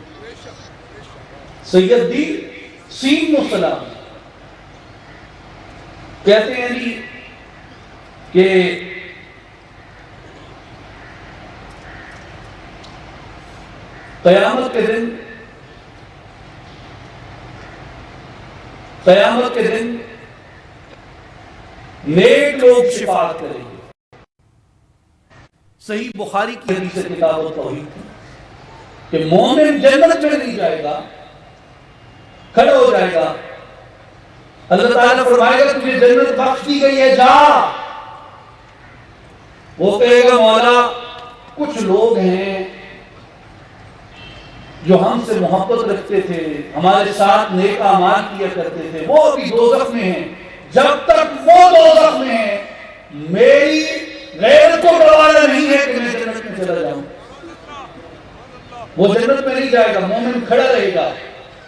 سید دی سین نو سلام. کہتے ہیں جی کہ قیامت کے دن نیک لوگ شفاعت کریں گے. صحیح بخاری کی حدیث کتاب التوحید کہ مومن جنت میں نہیں جائے گا, کھڑا ہو جائے گا. اللہ تعالیٰ فرمائے گا تجھے جنت بخش دی گئی ہے, جا. وہ کہے گا مولا کچھ لوگ ہیں جو ہم سے محبت رکھتے تھے, ہمارے ساتھ نیک اعمال کیا کرتے تھے, وہ ابھی دوزخ میں ہیں. جب تک وہ دوزخ میں ہیں میری غیرت کو گوارا نہیں ہے کہ میں جنت میں چلا جاؤں. وہ جنت میں نہیں جائے گا, مومن کھڑا رہے گا.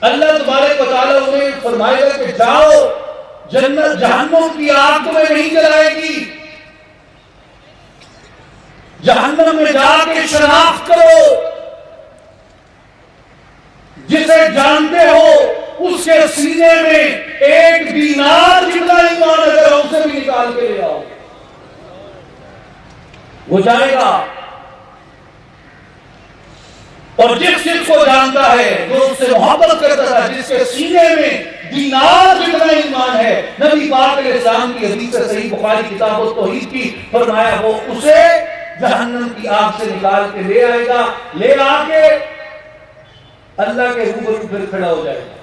اللہ تبارک و تعالیٰ انہیں فرمائے گا کہ جاؤ جنت جہنم کی آگ تمہیں نہیں جلائے گی, جہنم میں جا کے شناخت کرو. جسے جانتے ہو اس کے سینے میں ایک دینار جتنا ایمان اگر اسے بھی نکال کے لے آؤ. وہ جائے گا. اور جس کو جانتا ہے, جو اس سے محبت کرتا تھا, جس کے سینے میں دینار جتنا ایمان ہے, نبی پاک علیہ السلام کی حدیث صحیح بخاری کتاب التوحید کی فرمایا وہ اسے جہنم کی آگ سے نکال کے لے آئے گا. لے آ کے اللہ کے روبرو پھر کھڑا ہو جائے گا.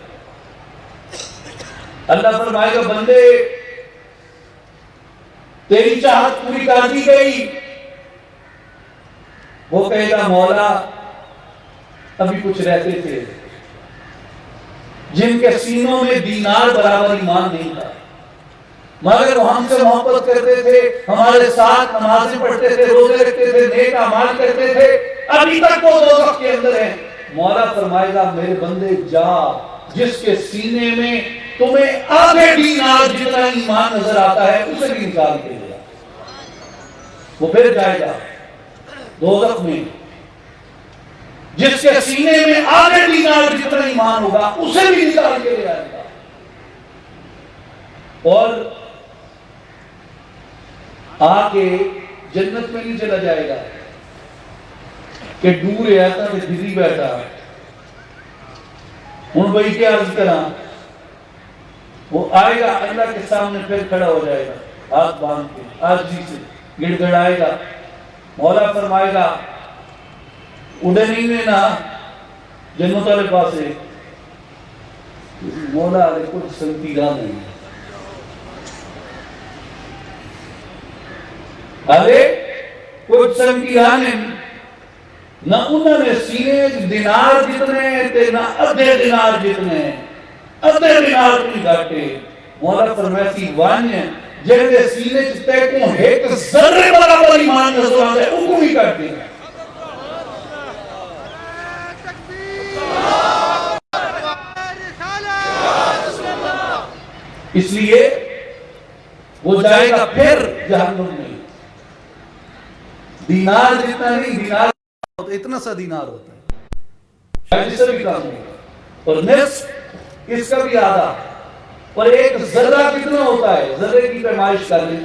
اللہ فرمائے گا بندے تیری چاہت پوری کر دی گئی. وہ کہے گا مولا ابھی کچھ رہتے تھے جن کے سینوں میں دینار برابر ایمان نہیں تھا, مگر وہ ہم سے محبت کرتے تھے، ہمارے ساتھ نمازیں پڑھتے تھے، روزے رکھتے تھے، نیک اعمال کرتے تھے، ابھی تک وہ دوزخ کے اندر ہیں۔ مولا فرمائے گا میرے بندے جا، جس کے سینے میں تمہیں آدھے دینار جتنا ایمان نظر آتا ہے اسے بھی نکال کے لے جا۔ وہ پھر جائے گا دوزخ میں، جس کے سینے میں آدھے دینار جتنا ایمان ہوگا اسے بھی نکال کے لے جائے گا، اور آ کے جنت میں نہیں چلا جائے گا کہ دور آتا ہے دھری بیٹھا ہوں بھائی کیا عرض کرا، وہ آئے گا اللہ کے سامنے پھر کھڑا ہو جائے گا ہاتھ باندھ کے عاجزی سے گڑ گڑائے گا۔ مولا فرمائے گا اڑے نہیں دینا جنت والے پاسے، مولا علیہ کچھ سنتی گاہ نہیں، ارے کچھ سنتی گاہ نہیں، نہ انہوں نے سینے دینار جتنے تھے نہ ادھے دینار جتنے، ادھے دینار کی گھاٹے۔ مولا فرماتی وانیہ جہدے سینے چتے کو ایک ذرے برابر ایمان نظر آتا ہے ان کو بھی کرتے ہیں۔ اس لیے وہ جائے گا پھر جہنم میں، دینار جتنا نہیں، دینار اتنا سا دینار ہوتا ہے شاید اس سے بھی کام ہوگا، اور نصف اس کا بھی آدھا، اور ایک ذرہ کتنا ہوتا ہے، ذرے کی پیمائش کر لیں،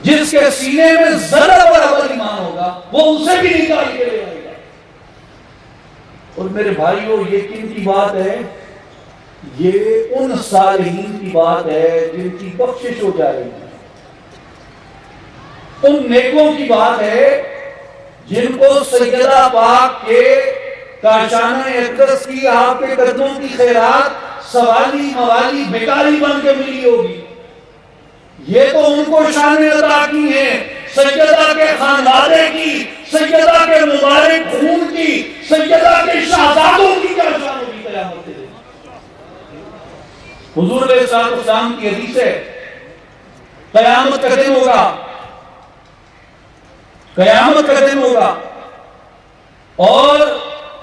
جس کے سینے میں ذرہ برابر ایمان ہوگا وہ اسے بھی نکال کے لے آئے گا۔ اور میرے بھائیوں یہ کن کی بات ہے؟ یہ ان صالحین کی بات ہے جن کی بخشش ہو جائے گی، ان نیکوں کی بات ہے جن کو سیدہ پاک کے کاشانہ اقدس کی آپ کے قدموں کی خیرات سوالی موالی بیکاری بن کے ملی ہوگی۔ یہ تو ان کو شان عطا کی ہے، سیدہ کے خاندانے کی، سیدہ کے مبارک خون کی، سیدہ کے شہزادوں کی کیا شان ہوگی قیامت کے دن۔ حضور علیہ السلام کی حدیث ہے قیامت کا دن ہوگا، قیامت کا دن ہوگا اور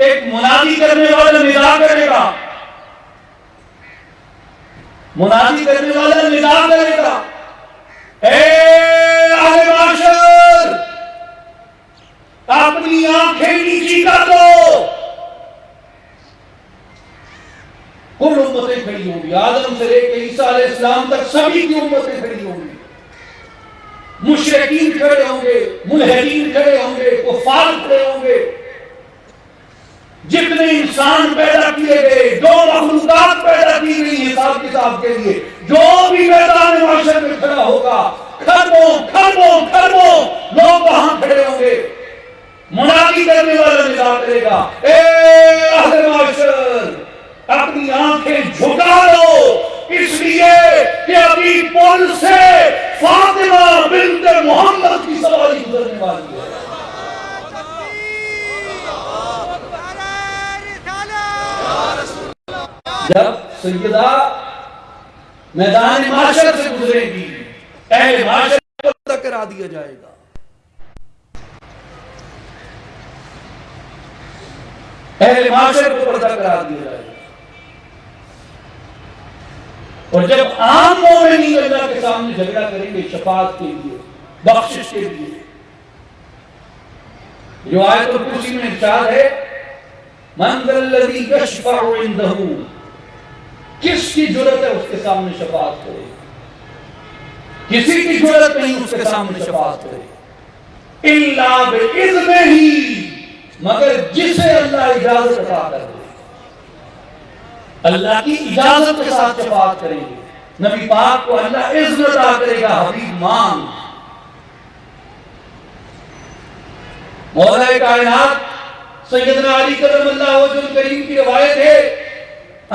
ایک منادی کرنے والا ندا کرے گا، منادی کرنے والا ندا کرے گا، اے اہل معاشر اپنی آنکھیں نیچی کر دو۔ کل امتیں کھڑی ہوں گی، آدم سے لے کے عیسیٰ علیہ السلام تک سبھی کی امتیں کھڑی ہوں گی، مشرکین کھڑے ہوں گے، ملحدین کھڑے ہوں گے، کفار کھڑے ہوں گے، جتنے انسان پیدا کیے گئے، جو مخلوقات پیدا کی گئی حساب کتاب کے لیے، جو بھی میدان معاشر میں کھڑا ہوگا، کھربوں لوگ وہاں کھڑے ہوں گے، منادی کرنے والا ندا کرے گا، اے اہل معاشر اپنی آنکھیں جھکا دو، اس لیے کہ ابھی پل سے فاطمہ بنت محمد کی سواری گزرنے والی ہے۔ جب سیدہ میدان معاشر سے گزرے گی، اہل معاشر کو پردہ کرا دیا جائے گا، اہل معاشر کو پردہ کرا دیا جائے گا، اور جب عام مومنین اللہ کے سامنے جھگڑا کریں گے شفاعت کے لیے، بخشش کے لیے، جو آیت الکرسی میں ارشاد ہے من ذا الذی یشفع عندہ، کس کی جرأت ہے اس کے سامنے شفاعت کرے؟ کسی کی جرأت نہیں اس کے سامنے شفاعت کرے، الا باذنہ، مگر جسے اللہ اجازت عطا کر دے، اللہ کی اجازت کے ساتھ شفاعت کریں گے۔ نبی پاک کو اللہ اذن عطا کرے گا، حبیب مانگ۔ مولا کائنات سیدنا علی کرم اللہ وجہ الکریم کی روایت ہے،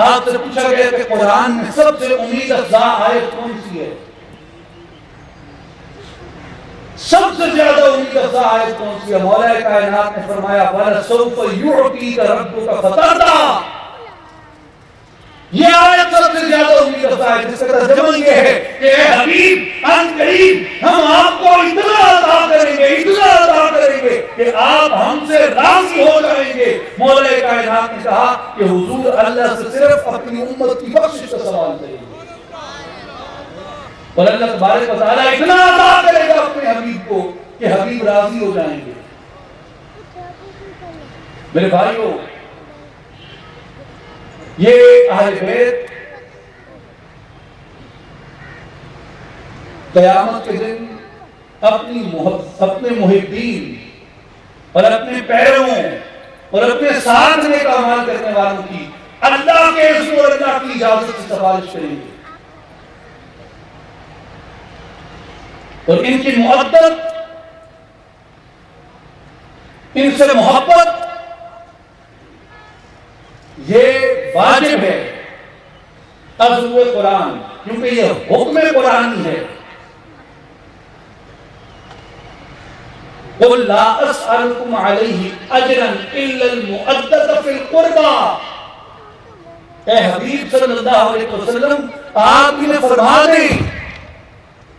آپ سے پوچھا گیا کہ قرآن میں سب سے امید افزا آیت کون سی ہے؟ سب سے زیادہ امید افزا آیت کون سی ہے؟ مولا کائنات نے فرمایا وَلَسَوْفَ يُعْطِيكَ رَبُّكَ فَتَرْضَىٰ، یہ آیت سب سے زیادہ امید افزا ہے، جس کا ترجمہ یہ ہے کہ اے حبیب ان قریب ہم آپ کو اتنا عطا کریں گے، اتنا عطا کریں گے کہ آپ ہم سے راضی ہو جائیں گے۔ مولا کائنات نے کہا کہ حضور اللہ سے صرف اپنی امت کی بخشش کا سوال کریں گے، اور اللہ تبارک و تعالیٰ اتنا عطا کرے گا اپنے حبیب کو کہ حبیب راضی ہو جائیں گے۔ میرے بھائیوں، یہ اہل بیت قیامت کے دن اپنے محبین اور اپنے پیروں اور اپنے ساتھ میں کامال کرنے والوں کی اللہ کے اذن اور اللہ کی اجازت سے سفارش کریں گے، اور ان کی محبت، ان سے محبت یہ واجب ہے عضو قرآن، کیونکہ یہ حکم قرآنی ہے۔ قُلْ لَا أَسْأَلُكُمْ عَلَيْهِ أَجْرًا إِلَّا الْمُؤَدَّةَ فِي الْقُرْبَى۔ اے حبیب صلی اللہ علیہ وسلم، آپ انہیں فرما دیں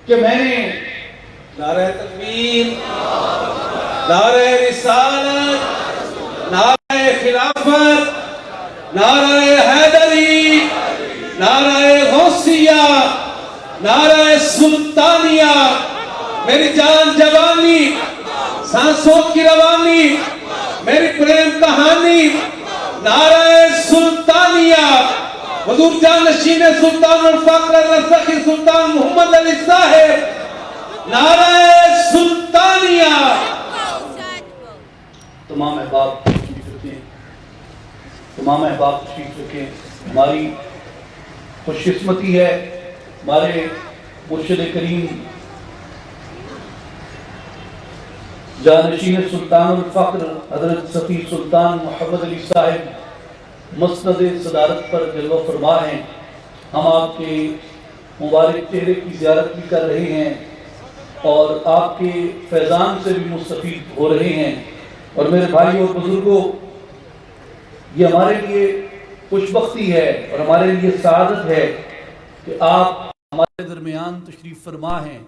کہ میں نے نعرہ تکبیر، نعرہ رسالت، نعرہ خلافت، نعرہ حیدری، نعرہ غوثیہ، نعرہ سلطانیہ، میری جان جوانی، سانسوں کی روانی، میری پریم کہانی، نعرہ سلطانیہ، حضور جانشین سلطان الفقر الرزاقی سلطان محمد علی صاحب، نعرہ سلطانیہ۔ تمام احباب تشریف رکھیں، تمام احباب تشریف رکھیں۔ ہماری خوش قسمتی ہے، ہمارے مرشد کریم جانشین سلطان الفقر حضرت صفی سلطان محمد علی صاحب مسند صدارت پر جلوہ فرما ہیں۔ ہم آپ کے مبارک چہرے کی زیارت بھی کر رہے ہیں اور آپ کے فیضان سے بھی مستفید ہو رہے ہیں، اور میرے بھائیوں اور بزرگوں، یہ ہمارے لیے خوش بختی ہے اور ہمارے لیے سعادت ہے کہ آپ ہمارے درمیان تشریف فرما ہیں،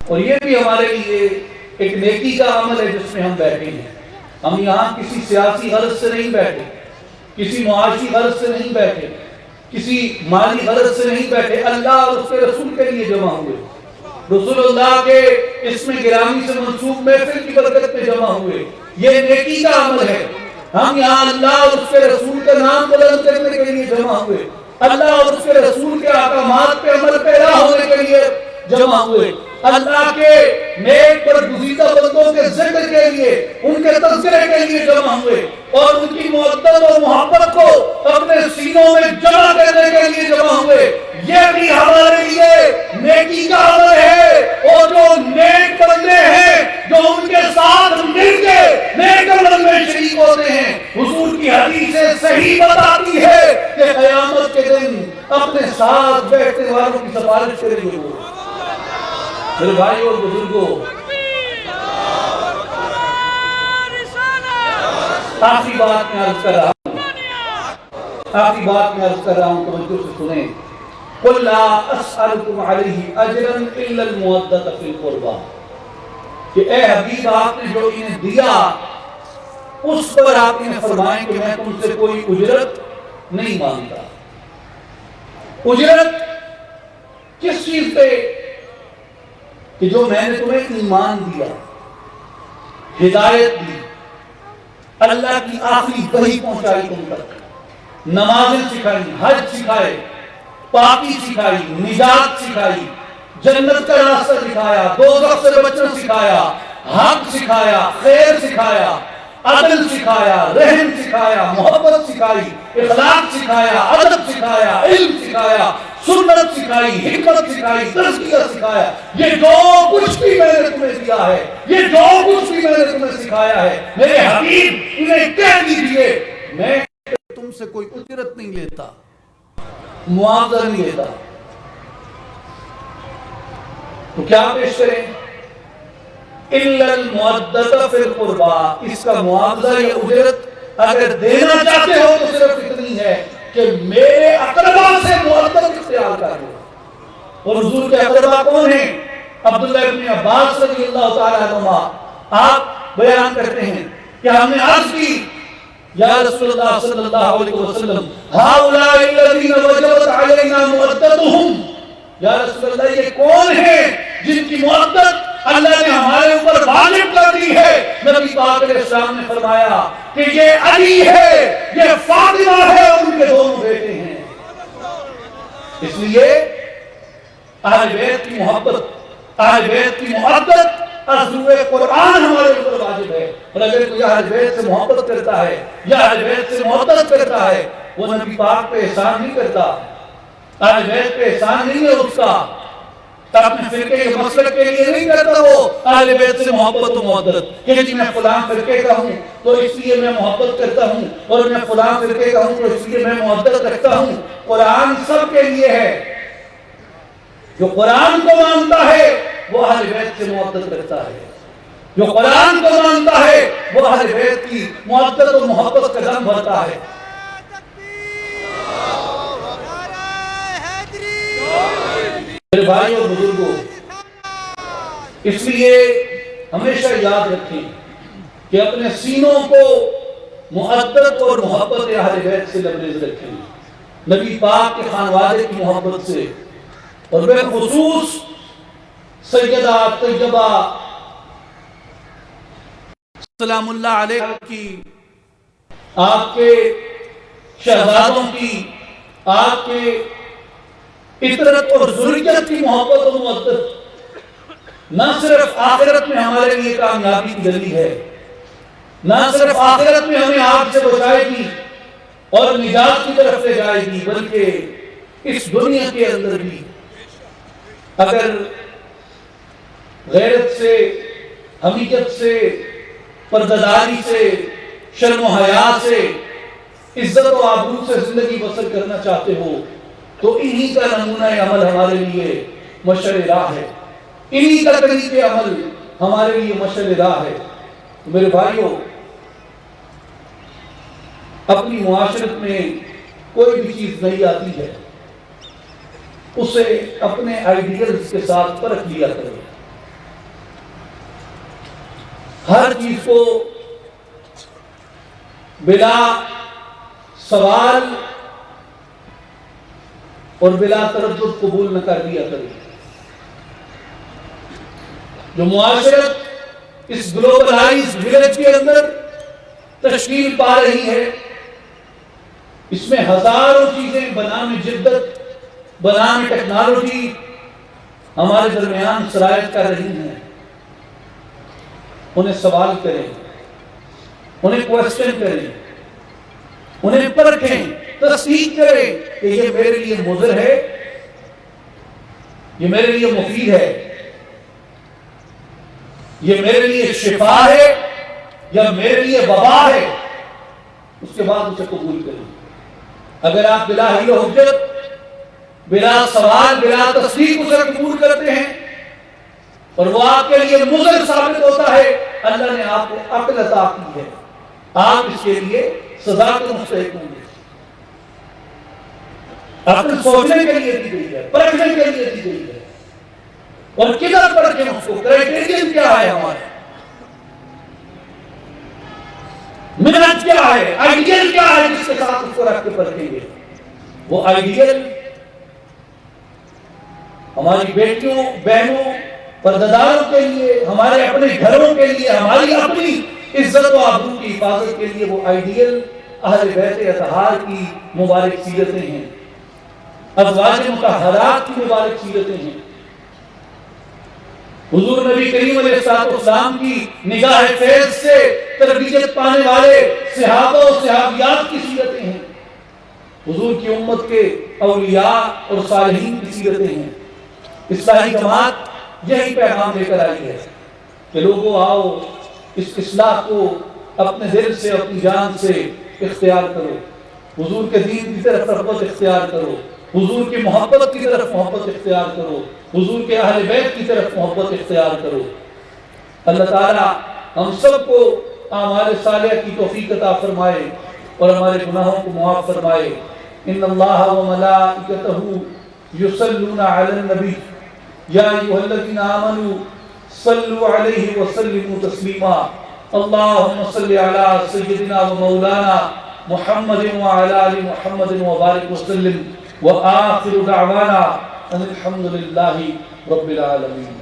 اور یہ بھی ہمارے لیے ایک نیکی کا عمل ہے جس میں ہم بیٹھے ہیں۔ ہم یہاں کسی سیاسی غرض سے نہیں بیٹھے، کسی معاشی غرض سے نہیں بیٹھے، کسی مالی غرض سے نہیں بیٹھے، اللہ اور اس کے رسول کے لیے جمع ہوئے، رسول اللہ کے اسم گرامی سے منسوب محفل کی برکت میں جمع ہوئے۔ یہ نیکی کا عمل ہے۔ ہم یہاں اللہ اور اس کے رسول کا نام بلند کرنے کے لیے جمع ہوئے، اللہ اور اس کے رسول کے احکامات پہ عمل پیرا ہونے کے لیے جمع ہوئے، اللہ کے نیک پر گزیدہ بندوں کے ذکر کے لیے، ان کے تذکرے کے لیے جمع ہوئے، اور ان کی محبت اور محبت کو اپنے سینوں میں جمع کرنے کے لیے جمع ہوئے۔ یہ بھی ہمارے لیے نیکی کا عمل ہے، اور جو نیک بندے ہیں جو ان کے ساتھ مل کے نیک عمل میں شریک ہوتے ہیں، حضور کی حدیث صحیح بتاتی ہے کہ قیامت کے دن اپنے ساتھ بیٹھنے والوں کی سفارش کریں گے۔ میرے بھائیوں اور بزرگوں، آخری بات میں عرض کر رہا ہوں، توجہ سے سنیں۔ قُلْ لَا أَسْأَلُكُمْ عَلَيْهِ أَجْرًا إِلَّا الْمُوَدَّةَ فِي الْقُرْبَى، کہ اے حبیب آپ نے جو انہیں دیا اس پر آپ انہیں فرمائیں کہ میں تم سے کوئی اجرت نہیں مانگتا۔ اجرت کس چیز پہ؟ کہ جو میں نے تمہیں ایمان دیا، ہدایت دی، اللہ کی آخری وحی پہنچائی تم تک، نمازیں سکھائی، حج سکھائے، پاکی سکھائی، نجات سکھائی، جنت کا راستہ سکھایا، دوزخ سے بچنا سکھایا، حق سکھایا، خیر سکھایا، عدل سکھایا، رحم سکھایا، محبت سکھائی، اخلاق سکھایا، ادب سکھایا، علم سکھایا، سنت سکھائی، حکمت سکھائی، تزکیہ سکھایا۔ یہ جو کچھ بھی میں نے تمہیں دیا ہے، یہ جو کچھ بھی میں نے تمہیں سکھایا ہے، میرے حبیب انہیں کہہ دیجئے میں تم سے کوئی اجرت نہیں لیتا، معاوضہ نہیں لیتا۔ تو کیا پیش کریں؟ إِلَّا الْمُوَدَّةَ فِي الْقُرْبَى، اس کا معاوضہ یا اجرت اگر دینا چاہتے ہو تو صرف اتنی ہے کہ میرے اقربا سے محبت اختیار کر لو. اور حضور کے اقربا کون ہیں؟ عبداللہ ابن عباس رضی اللہ تعالیٰ عنہما. آپ بیان کرتے ہیں کہ ہم نے عرض کی یا رسول اللہ صلی اللہ علیہ وسلم ہؤلاء الذین وجبت علینا مودتہم، یا رسول اللہ یہ کون ہے جن کی محبت اللہ نے ہمارے اوپر واجب کر دی ہے؟ نبی پاک علیہ السلام نے فرمایا کہ یہ علی ہے، یہ فاطمہ ہے، اور ان کے دونوں بیٹے ہیں. اس لیے اہل بیت کی محبت، اہل بیت کی محبت از روئے قرآن ہمارے اوپر واجب ہے. اور اگر کوئی اہل بیت سے محبت کرتا ہے یا اہل بیت سے محبت کرتا ہے، وہ نبی پاک پہ احسان نہیں کرتا، اہل بیت پہ احسان نہیں ہے اس کا، اپنے فرقے کے مسلک کے لیے نہیں کرتا وہ اہل بیت سے محبت و محبت کہ جی میں فلاں فرقے کا ہوں تو اس لیے میں محبت کرتا ہوں، اور میں فلاں فرقے کا ہوں تو اس لیے میں محبت رکھتا ہوں. قرآن سب کے لیے ہے. جو قرآن کو مانتا ہے وہ اہل بیت سے محبت کرتا ہے، جو قرآن کو مانتا ہے وہ اہل بیت کی محبت و محبت کا دم بھرتا ہے. میرے بھائی اور بزرگوں، اس لیے ہمیشہ یاد رکھیں کہ اپنے سینوں کو محبت اور محبت اہل بیت سے لبریز رکھیں، نبی پاک کے خانوادے کی محبت سے، اور بالخصوص سیدہ طیبہ سلام اللہ علیہ کی، آپ کے شہزادوں کی، آپ کے عطرت اور ذریت کی محبت و محبت نہ صرف آخرت میں ہمارے لیے کامیابی کی دلیل ہے، نہ صرف آخرت میں ہمیں آگ سے بچائے گی اور نجات کی طرف لے جائے گی، بلکہ اس دنیا کے اندر بھی اگر غیرت سے، حمیت سے، پردہ سے، شرم و حیا سے، عزت و آبرو سے زندگی بسر کرنا چاہتے ہو تو انہی کا نمونہ عمل ہمارے لیے مشعل راہ ہے، انہی کا طریق عمل ہمارے لیے مشعل راہ ہے. میرے بھائیوں، اپنی معاشرت میں کوئی بھی چیز نہیں آتی ہے اسے اپنے آئیڈیلز کے ساتھ پرکھ لیا کرو. ہر چیز کو بلا سوال اور بلا تردد قبول نہ کر لیا کرو. جو معاشرت اس گلوبلائز ولیج کے اندر تشکیل پا رہی ہے، اس میں ہزاروں چیزیں بنام جدت، بنام ٹیکنالوجی ہمارے درمیان سرایت کر رہی ہیں. انہیں سوال کریں، انہیں کوشچن کریں، انہیں پرکھیں، تصدیق کریں کہ یہ میرے لیے مضر ہے، یہ میرے لیے مفید ہے، یہ میرے لیے شفا ہے یا میرے لیے وبا ہے. اس کے بعد اسے قبول کریں. اگر آپ بلا حیل و حجت، بلا سوال، بلا تصدیق اسے قبول کرتے ہیں اور وہ آپ کے لیے مضر ثابت ہوتا ہے، اللہ نے آپ کو عقل عطا کی ہے، آپ اس کے لیے سزا کے مستحق ہوں گے. عقل سوچنے کے لیے دی گئی ہے، پرکھنے کے لیے دی گئی ہے، اور کدھر پرکھیں اس کو؟ کرائٹیرین کیا ہے ہمارا؟ منہج کیا ہے؟ آئیڈیل کیا ہے جس کے ساتھ اس کو رکھ کے پرکھیں گے؟ وہ آئیڈیل ہماری بیٹیوں، بہنوں، پرداداروں کے لیے، ہمارے اپنے گھروں کے لیے، ہماری اپنی عزت و آبرو کی حفاظت کے لیے وہ آئیڈیل اہل بیت اطہار کی مبارک سیرتیں ہیں، ازواج مطہرات کی مبارک سیرتیں ہیں. حضور نبی کریم علیہ السلام کی نگاہ فیض سے تربیت پانے والے صحابہ و صحابیات کی سیرتیں ہیں. حضور کی امت کے اولیاء اور صالحین کی سیرتیں ہیں. اصلاحی جماعت یہی پیغام لے کر آئی ہے کہ لوگوں آؤ، اس اصلاح کو اپنے دل سے، اپنی جان سے اختیار کرو، حضور کے دین کی طرف رغبت اختیار کرو، حضور کی محبت کی طرف محبت اختیار کرو، حضور کے اہل بیت کی طرف محبت اختیار کرو. اللہ تعالی ہم سب کو اعمال صالحہ کی توفیق عطا فرمائے اور ہمارے گناہوں کو معاف فرمائے. ان اللہ وملائکتہ یصلون علی النبی یا ایھا الذین آمنوا صلوا علیہ وسلموا تسلیما اللہم صل علی سیدنا و مولانا محمد وعلی آل محمد وبارک وسلم وآخر دعوانا ان الحمد للہ رب العالمین.